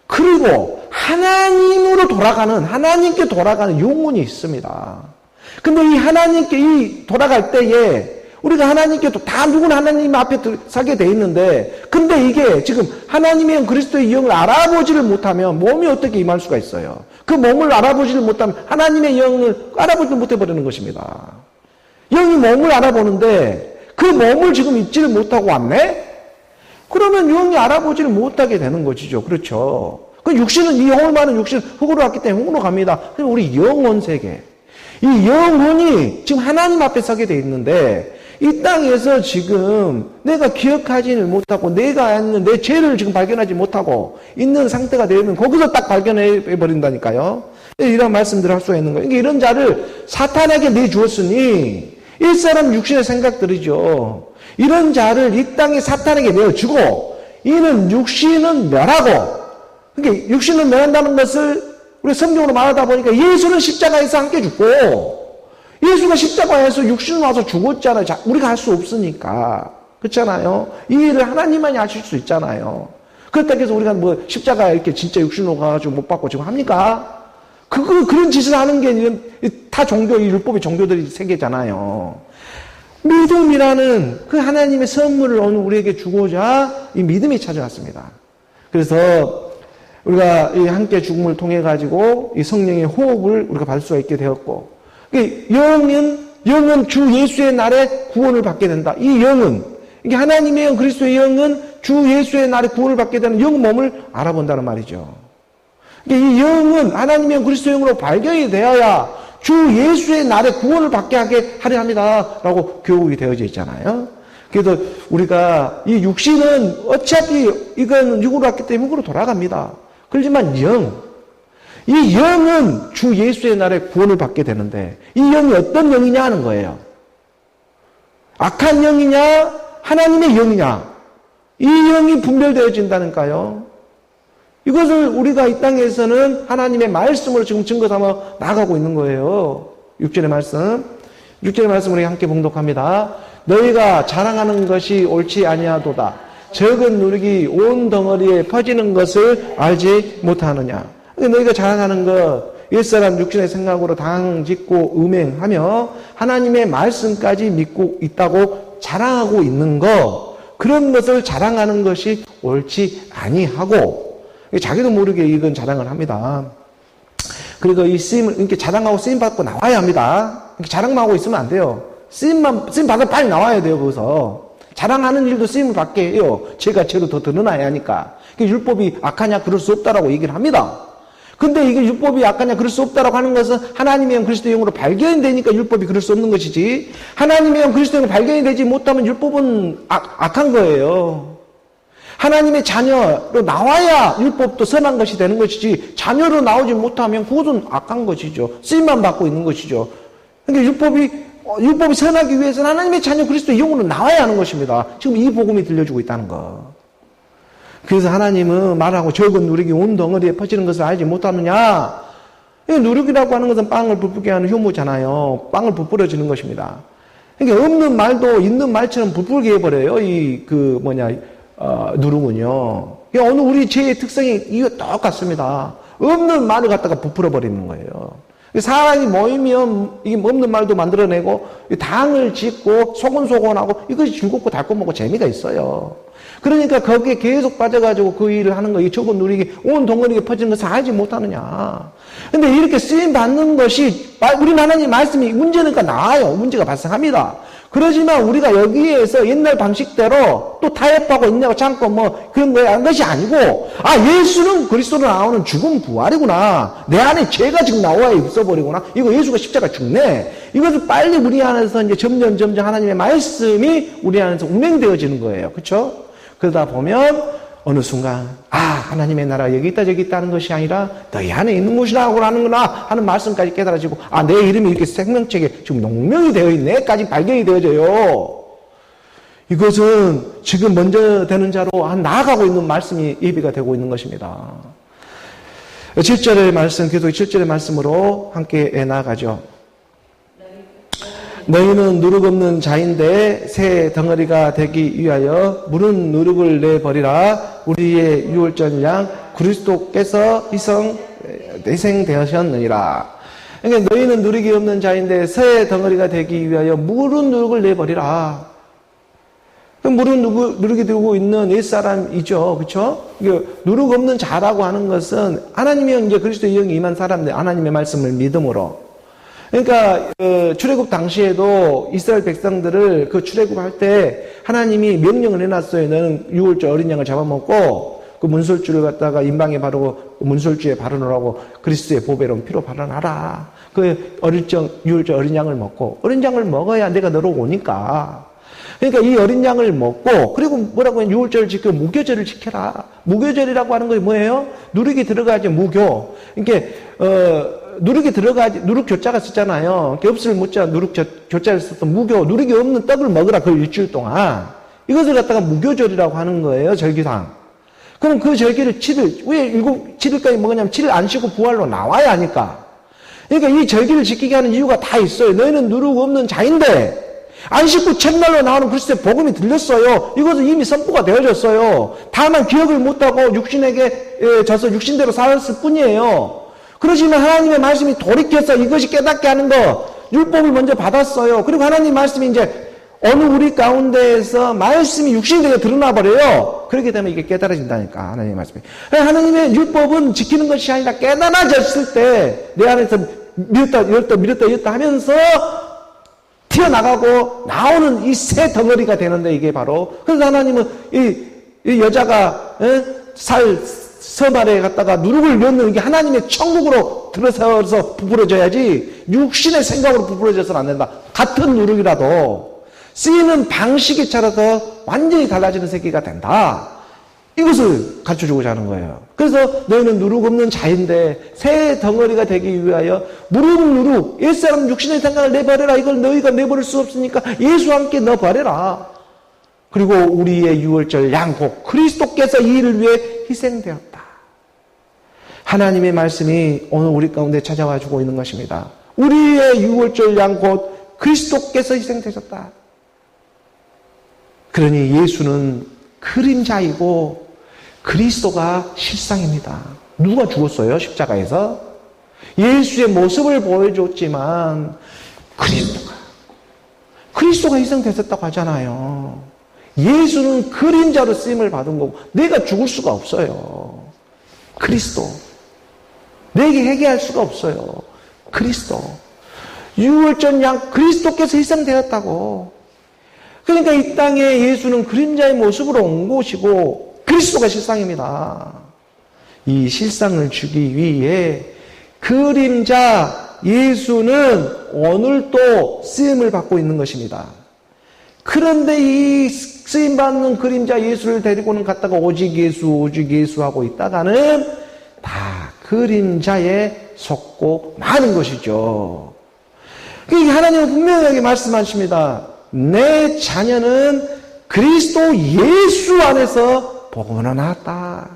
그리고 하나님으로 돌아가는 하나님께 돌아가는 영혼이 있습니다. 근데 이 하나님께 돌아갈 때에 우리가 하나님께 다 누구나 하나님 앞에 서게 돼 있는데 근데 이게 지금 하나님의 그리스도의 영을 알아보지를 못하면 몸이 어떻게 임할 수가 있어요? 그 몸을 알아보지를 못하면 하나님의 영을 알아보지를 못해버리는 것입니다. 영이 몸을 알아보는데 그 몸을 지금 잊지를 못하고 왔네? 그러면 영이 알아보지를 못하게 되는 것이죠. 그렇죠. 그 육신은 이 영을 많은 육신은 흙으로 왔기 때문에 흙으로 갑니다. 그럼 우리 영혼 세계 이 영혼이 지금 하나님 앞에 서게 돼 있는데 이 땅에서 지금 내가 기억하지를 못하고 내가 있는 내 죄를 지금 발견하지 못하고 있는 상태가 되면 거기서 딱 발견해 버린다니까요. 이런 말씀들을 할 수가 있는 거예요. 이런 자를 사탄에게 내주었으니 이 사람 육신의 생각들이죠. 이런 자를 이 땅에 사탄에게 내어주고 이는 육신은 멸하고 그러니까 육신을 멸한다는 것을 우리 성경으로 말하다 보니까 예수는 십자가에서 함께 죽고 예수가 십자가에서 육신을 와서 죽었잖아요. 우리가 할 수 없으니까. 그렇잖아요. 이 일을 하나님만이 하실 수 있잖아요. 그렇다고 해서 우리가 뭐 십자가에 이렇게 진짜 육신으로 가가지고 못 받고 지금 합니까? 그런 짓을 하는 게 다 종교, 이 율법의 종교들이 세계잖아요. 믿음이라는 그 하나님의 선물을 오늘 우리에게 주고자 이 믿음이 찾아왔습니다. 그래서 우리가 이 함께 죽음을 통해 가지고 이 성령의 호흡을 우리가 받을 수가 있게 되었고, 영은 주 예수의 날에 구원을 받게 된다. 이 영은 이게 하나님의 영, 그리스도의 영은 주 예수의 날에 구원을 받게 되는 영 몸을 알아본다는 말이죠. 이 영은 하나님의 영, 그리스도의 영으로 발견이 되어야 주 예수의 날에 구원을 받게 하려 합니다라고 교육이 되어져 있잖아요. 그래서 우리가 이 육신은 어차피 이건 육으로 왔기 때문에 육으로 돌아갑니다. 그렇지만 이 영은 주 예수의 날에 구원을 받게 되는데 이 영이 어떤 영이냐 하는 거예요. 악한 영이냐 하나님의 영이냐 이 영이 분별되어진다니까요. 이것을 우리가 이 땅에서는 하나님의 말씀으로 지금 증거 삼아 나가고 있는 거예요. 6절의 말씀 우리 함께 봉독합니다. 너희가 자랑하는 것이 옳지 아니하도다. 적은 누룩이 온 덩어리에 퍼지는 것을 알지 못하느냐. 너희가 자랑하는 것, 옛사람 육신의 생각으로 당짓고 음행하며 하나님의 말씀까지 믿고 있다고 자랑하고 있는 것, 그런 것을 자랑하는 것이 옳지 아니하고 자기도 모르게 이건 자랑을 합니다. 그리고 이 쓰임을 이렇게 자랑하고 쓰임 받고 나와야 합니다. 이렇게 자랑만 하고 있으면 안 돼요. 쓰임 받아 빨리 나와야 돼요. 거기서 자랑하는 일도 쓰임을 받게 해요. 죄가 죄로 더 드러나야 하니까. 율법이 악하냐 그럴 수 없다라고 얘기를 합니다. 근데 이게 율법이 악하냐 그럴 수 없다라고 하는 것은 하나님의 영 그리스도의 영으로 발견이 되니까 율법이 그럴 수 없는 것이지, 하나님의 영 그리스도의 영으로 발견이 되지 못하면 율법은 악한 거예요. 하나님의 자녀로 나와야 율법도 선한 것이 되는 것이지, 자녀로 나오지 못하면 그것은 악한 것이죠. 쓰임만 받고 있는 것이죠. 그러니까 율법이 선하기 위해서는 하나님의 자녀 그리스도의 영으로 나와야 하는 것입니다. 지금 이 복음이 들려주고 있다는 거. 그래서 하나님은 말하고 적은 누룩이 온 덩어리에 퍼지는 것을 알지 못하느냐. 누룩이라고 하는 것은 빵을 부풀게 하는 효모잖아요. 빵을 부풀어지는 것입니다. 그러니까 없는 말도 있는 말처럼 부풀게 해버려요. 누룩은요. 어느 우리 죄의 특성이 이거 똑같습니다. 없는 말을 갖다가 부풀어 버리는 거예요. 사람이 모이면 이게 없는 말도 만들어내고 당을 짓고 소곤소곤하고 이것이 즐겁고 달콤하고 재미가 있어요. 그러니까 거기에 계속 빠져가지고 그 일을 하는 거, 이 적은 누리기, 온 동원에게 퍼지는 것을 알지 못하느냐. 근데 이렇게 쓰임 받는 것이, 우리 하나님 말씀이 문제니까 나와요. 문제가 발생합니다. 그러지만 우리가 여기에서 옛날 방식대로 또 타협하고 있냐고 참고 뭐 그런 거에 한 것이 아니고, 예수는 그리스도로 나오는 죽음 부활이구나. 내 안에 죄가 지금 나와야 없어버리구나. 이거 예수가 십자가 죽네. 이것을 빨리 우리 안에서 이제 점점 하나님의 말씀이 우리 안에서 운행되어지는 거예요. 그렇죠? 그러다 보면 어느 순간 하나님의 나라 여기 있다 저기 있다는 것이 아니라 너희 안에 있는 곳이라고 하는구나 하는 말씀까지 깨달아지고 내 이름이 이렇게 생명책에 지금 농명이 되어 있네까지 발견이 되어져요. 이것은 지금 먼저 되는 자로 나아가고 있는 말씀이 예비가 되고 있는 것입니다. 7절의 말씀, 계속 7절의 말씀으로 함께 나아가죠. 너희는 누룩 없는 자인데 새 덩어리가 되기 위하여 무른 누룩을 내버리라. 우리의 유월절 양 그리스도께서 희생되셨느니라. 그러니까 너희는 누룩이 없는 자인데 새 덩어리가 되기 위하여 무른 누룩을 내버리라. 무른 누룩이 들고 있는 옛사람이죠. 그렇죠? 누룩 없는 자라고 하는 것은 하나님의 이제 그리스도의 영이 임한 사람들, 하나님의 말씀을 믿음으로. 그러니까 출애굽 당시에도 이스라엘 백성들을 그 출애굽할 때 하나님이 명령을 해놨어요. 너는 유월절 어린 양을 잡아먹고 그 문설주를 갖다가 인방에 바르고 문설주에 바르느라고 그리스도의 보배로운 피로 바르나라. 그 유월절 어린 양을 먹고, 어린 양을 먹어야 내가 너로 오니까. 그러니까 이 어린 양을 먹고, 그리고 뭐라고 해? 유월절을 지켜 무교절을 지켜라. 무교절이라고 하는 것이 뭐예요? 누룩이 들어가야지 무교. 이게 누룩이 들어가지, 누룩 교자가 쓰잖아요. 겹을 묻자 누룩 교자를 썼던 무교, 누룩이 없는 떡을 먹으라, 그 일주일 동안. 이것을 갖다가 무교절이라고 하는 거예요, 절기상. 그럼 그 절기를 7일, 왜 7일까지 먹으냐면 7일 안 쉬고 부활로 나와야 하니까. 그러니까 이 절기를 지키게 하는 이유가 다 있어요. 너희는 누룩 없는 자인데, 안 씻고 첫날로 나오는 그리스도의 복음이 들렸어요. 이것은 이미 선포가 되어졌어요. 다만 기억을 못하고 육신에게 져서 육신대로 살았을 뿐이에요. 그러시면 하나님의 말씀이 돌이켜서 이것이 깨닫게 하는 거, 율법을 먼저 받았어요. 그리고 하나님 말씀이 이제 어느 우리 가운데에서 말씀이 육신되게 드러나 버려요. 그렇게 되면 이게 깨달아진다니까, 하나님의 말씀이. 하나님의 율법은 지키는 것이 아니라 깨달아졌을 때 내 안에서 밀었다 하면서 튀어나가고 나오는 이 새 덩어리가 되는데, 이게 바로. 그래서 하나님은 이 여자가 섬 아래에 갔다가 누룩을 넣는 게 하나님의 천국으로 들어서서 부풀어져야지 육신의 생각으로 부풀어져서는 안 된다. 같은 누룩이라도 쓰이는 방식에 따라서 완전히 달라지는 세계가 된다. 이것을 가르쳐주고자 하는 거예요. 그래서 너희는 누룩 없는 자인데 새 덩어리가 되기 위하여 무른 누룩, 옛사람 육신의 생각을 내버려라. 이걸 너희가 내버릴 수 없으니까 예수와 함께 넣어버려라. 그리고 우리의 유월절 양곡 그리스도께서 이 일을 위해 희생되었다. 하나님의 말씀이 오늘 우리 가운데 찾아와 주고 있는 것입니다. 우리의 유월절 양곡 그리스도께서 희생되셨다. 그러니 예수는 그림자이고 그리스도가 실상입니다. 누가 죽었어요? 십자가에서? 예수의 모습을 보여줬지만 그리스도가 희생되셨다고 하잖아요. 예수는 그림자로 쓰임을 받은 거고 내가 죽을 수가 없어요. 그리스도. 내게 회개할 수가 없어요. 그리스도. 유월절 양 그리스도께서 희생되었다고. 그러니까 이 땅에 예수는 그림자의 모습으로 온 것이고 그리스도가 실상입니다. 이 실상을 주기 위해 그림자 예수는 오늘도 쓰임을 받고 있는 것입니다. 그런데 이 쓰임받는 그림자 예수를 데리고는 갔다가 오직 예수 하고 있다가는 다 그림자에 속고 마는 것이죠. 하나님은 분명하게 말씀하십니다. 내 자녀는 그리스도 예수 안에서 복음을 나왔다.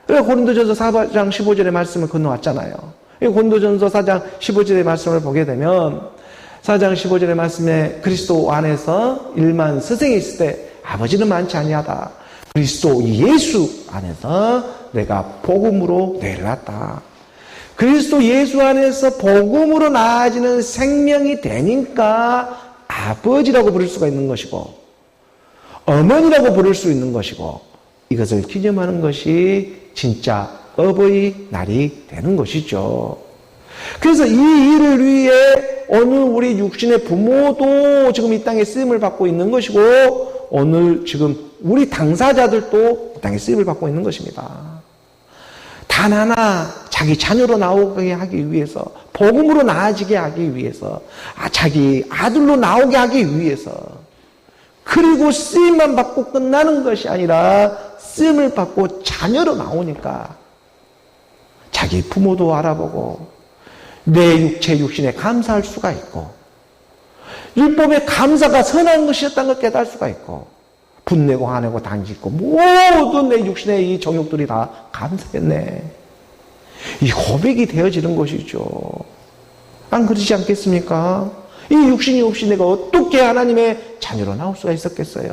고린도전서 4장 15절의 말씀을 건너왔잖아요. 고린도전서 4장 15절의 말씀을 보게 되면 4장 15절의 말씀에 그리스도 안에서 일만 스승이 있을 때 아버지는 많지 아니하다. 그리스도 예수 안에서 내가 복음으로 내려왔다. 그리스도 예수 안에서 복음으로 나아지는 생명이 되니까 아버지라고 부를 수가 있는 것이고 어머니라고 부를 수 있는 것이고 이것을 기념하는 것이 진짜 어버이날이 되는 것이죠. 그래서 이 일을 위해 오늘 우리 육신의 부모도 지금 이 땅에 쓰임을 받고 있는 것이고 오늘 지금 우리 당사자들도 이 땅에 쓰임을 받고 있는 것입니다. 단 하나 자기 자녀로 나오게 하기 위해서 복음으로 나아지게 하기 위해서 자기 아들로 나오게 하기 위해서 그리고 쓰임만 받고 끝나는 것이 아니라 쓰임을 받고 자녀로 나오니까 자기 부모도 알아보고 내 육체 육신에 감사할 수가 있고 율법의 감사가 선한 것이었다는 걸 깨달을 수가 있고 분내고 화내고 단짓고 모든 내 육신의 이 정욕들이 다 감사했네. 이 고백이 되어지는 것이죠. 안 그러지 않겠습니까? 이 육신이 없이 내가 어떻게 하나님의 자녀로 나올 수가 있었겠어요?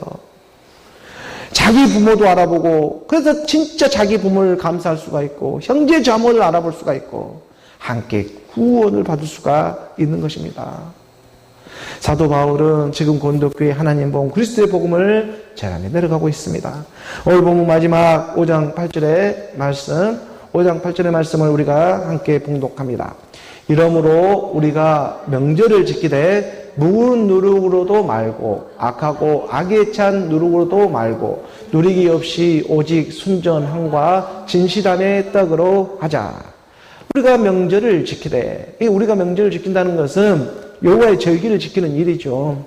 자기 부모도 알아보고 그래서 진짜 자기 부모를 감사할 수가 있고 형제 자매를 알아볼 수가 있고 함께 구원을 받을 수가 있는 것입니다. 사도 바울은 지금 고린도교회 하나님 복음 그리스도의 복음을 전하며 내려가고 있습니다. 오늘 본문 마지막 5장 8절의 말씀 5장 8절의 말씀을 우리가 함께 봉독합니다. 이러므로 우리가 명절을 지키되 무은 누룩으로도 말고 악하고 악에 찬 누룩으로도 말고 누리기 없이 오직 순전함과 진실함의 떡으로 하자. 우리가 명절을 지키되 우리가 명절을 지킨다는 것은 여호와의 절기를 지키는 일이죠.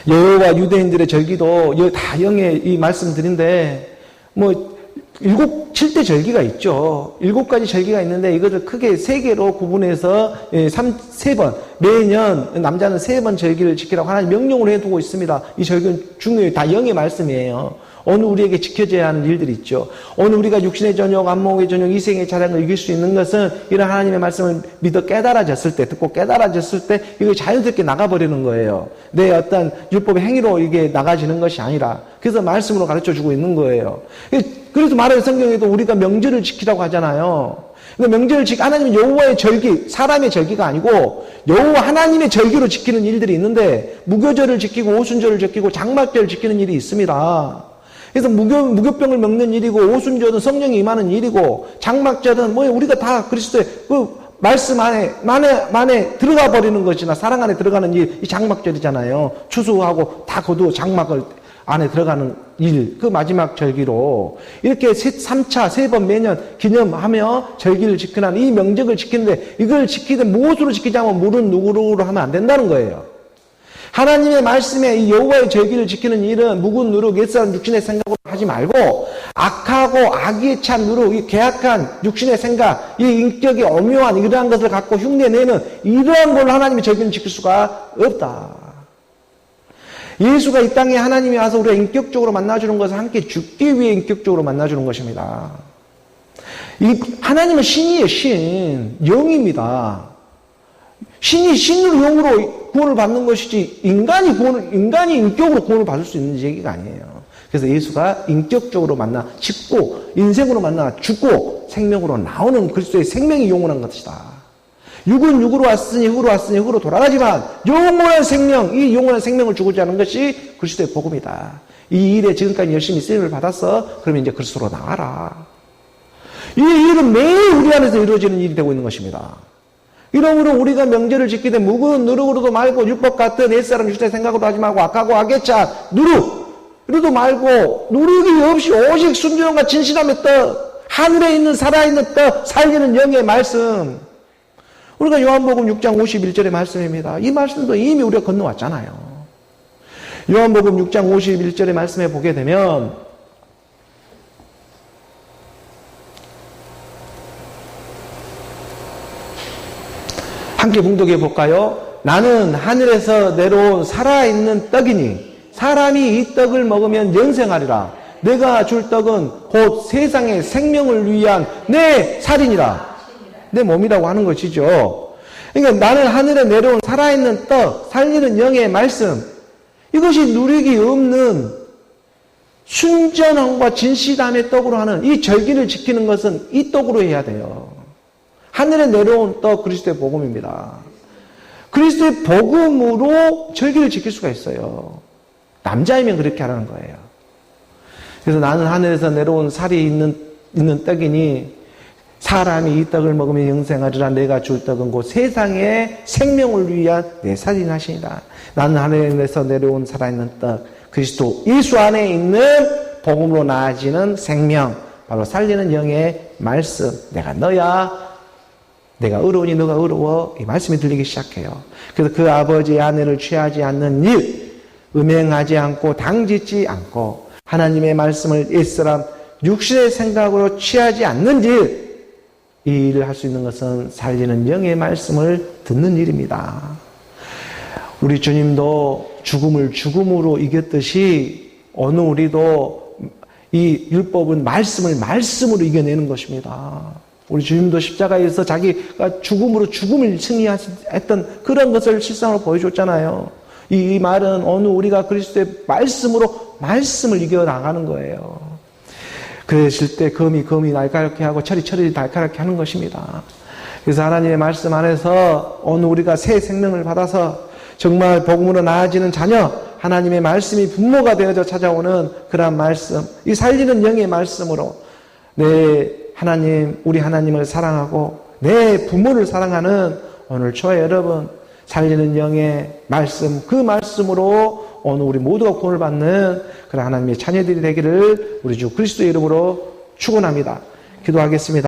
여호와 유대인들의 절기도 다 영의 이 말씀드린데 7대 절기가 있죠. 7가지 절기가 있는데 이것을 크게 3개로 구분해서 3번 매년 남자는 3번 절기를 지키라고 하나님 명령으로 해두고 있습니다. 이 절기는 중요해요. 다 영의 말씀이에요. 오늘 우리에게 지켜져야 하는 일들이 있죠. 오늘 우리가 육신의 저녁, 안목의 저녁, 이생의 차량을 이길 수 있는 것은 이런 하나님의 말씀을 믿어 깨달아졌을 때, 듣고 깨달아졌을 때 이거 자연스럽게 나가버리는 거예요. 내 어떤 율법의 행위로 이게 나가지는 것이 아니라 그래서 말씀으로 가르쳐주고 있는 거예요. 그래서 말하는 성경에도 우리가 명절을 지키라고 하잖아요. 근데 명절을 하나님은 여호와의 절기, 사람의 절기가 아니고 여호와 하나님의 절기로 지키는 일들이 있는데 무교절을 지키고 오순절을 지키고 장막절을 지키는 일이 있습니다. 그래서 무교병을 먹는 일이고 오순절은 성령이 임하는 일이고 장막절은 우리가 다 그리스도의 그 말씀 안에 들어가 버리는 것이나 사랑 안에 들어가는 일, 이 장막절이잖아요. 추수하고 다 거두어 장막을 안에 들어가는 일, 그 마지막 절기로 이렇게 3차, 3번 매년 기념하며 절기를 지키는 이 명절을 지키는데 이걸 지키되 무엇으로 지키자면 물은 누구로 하면 안 된다는 거예요. 하나님의 말씀에 이 여호와의 절기를 지키는 일은 묵은 누룩, 옛사람 육신의 생각으로 하지 말고 악하고 악에 찬 누룩, 이 괴악한 육신의 생각, 이 인격이 오묘한 이러한 것을 갖고 흉내내는 이러한 걸로 하나님의 절기를 지킬 수가 없다. 예수가 이 땅에 하나님이 와서 우리가 인격적으로 만나주는 것은 함께 죽기 위해 인격적으로 만나주는 것입니다. 하나님은 신이에요, 신. 영입니다. 신이 신으로 영으로 구원을 받는 것이지 인간이 인격으로 구원을 받을 수 있는 얘기가 아니에요. 그래서 예수가 인격적으로 만나 죽고 인생으로 만나 죽고 생명으로 나오는 그리스도의 생명이 영원한 것이다. 육은 육으로 왔으니 흙으로 왔으니 흙으로 돌아가지만 영원한 생명, 이 영원한 생명을 주고자 하는 것이 그리스도의 복음이다. 이 일에 지금까지 열심히 쓰임을 받았어. 그러면 이제 그리스도로 나와라. 이 일은 매일 우리 안에서 이루어지는 일이 되고 있는 것입니다. 이러므로 우리가 명절을 지키되 묵은 누룩으로도 말고 율법 같은 옛사람 육신의 생각으로 하지 말고 악하고 악에 찬 누룩 이러도 말고 누룩이 없이 오직 순전함과 진실함의 떡, 하늘에 있는 살아있는 떡, 살리는 영의 말씀. 우리가 요한복음 6장 51절의 말씀입니다. 이 말씀도 이미 우리가 건너왔잖아요. 요한복음 6장 51절의 말씀에 보게 되면 함께 봉독해 볼까요? 나는 하늘에서 내려온 살아있는 떡이니 사람이 이 떡을 먹으면 영생하리라. 내가 줄 떡은 곧 세상의 생명을 위한 내 살이니라. 내 몸이라고 하는 것이죠. 그러니까 나는 하늘에 내려온 살아있는 떡, 살리는 영의 말씀. 이것이 누리기 없는 순전함과 진실함의 떡으로 하는 이 절기를 지키는 것은 이 떡으로 해야 돼요. 하늘에 내려온 떡 그리스도의 복음입니다. 그리스도의 복음으로 절기를 지킬 수가 있어요. 남자이면 그렇게 하라는 거예요. 그래서 나는 하늘에서 내려온 살이 있는 떡이니 사람이 이 떡을 먹으면 영생하리라. 내가 줄 떡은 곧 세상의 생명을 위한 내 살이나시니라. 나는 하늘에서 내려온 살아있는 떡, 그리스도 예수 안에 있는 복음으로 나아지는 생명, 바로 살리는 영의 말씀. 내가 너야, 내가 의로우니 너가 의로워. 이 말씀이 들리기 시작해요. 그래서 그 아버지의 아내를 취하지 않는 일, 음행하지 않고 당짓지 않고 하나님의 말씀을 옛사람 육신의 생각으로 취하지 않는 일, 이 일을 할 수 있는 것은 살리는 영의 말씀을 듣는 일입니다. 우리 주님도 죽음을 죽음으로 이겼듯이 오늘 우리도 이 율법은 말씀으로 이겨내는 것입니다. 우리 주님도 십자가에서 자기가 죽음으로 죽음을 승리했던 그런 것을 실상으로 보여줬잖아요. 이 말은 오늘 우리가 그리스도의 말씀을 이겨나가는 거예요. 그러실 때 금이 날카롭게 하고 철이 날카롭게 하는 것입니다. 그래서 하나님의 말씀 안에서 오늘 우리가 새 생명을 받아서 정말 복음으로 나아지는 자녀, 하나님의 말씀이 분모가 되어져 찾아오는 그러한 말씀, 이 살리는 영의 말씀으로 우리 하나님을 사랑하고 내 부모를 사랑하는 오늘 초에 여러분, 살리는 영의 말씀, 그 말씀으로 오늘 우리 모두가 구원을 받는 그런 하나님의 자녀들이 되기를 우리 주 그리스도의 이름으로 축원합니다. 기도하겠습니다.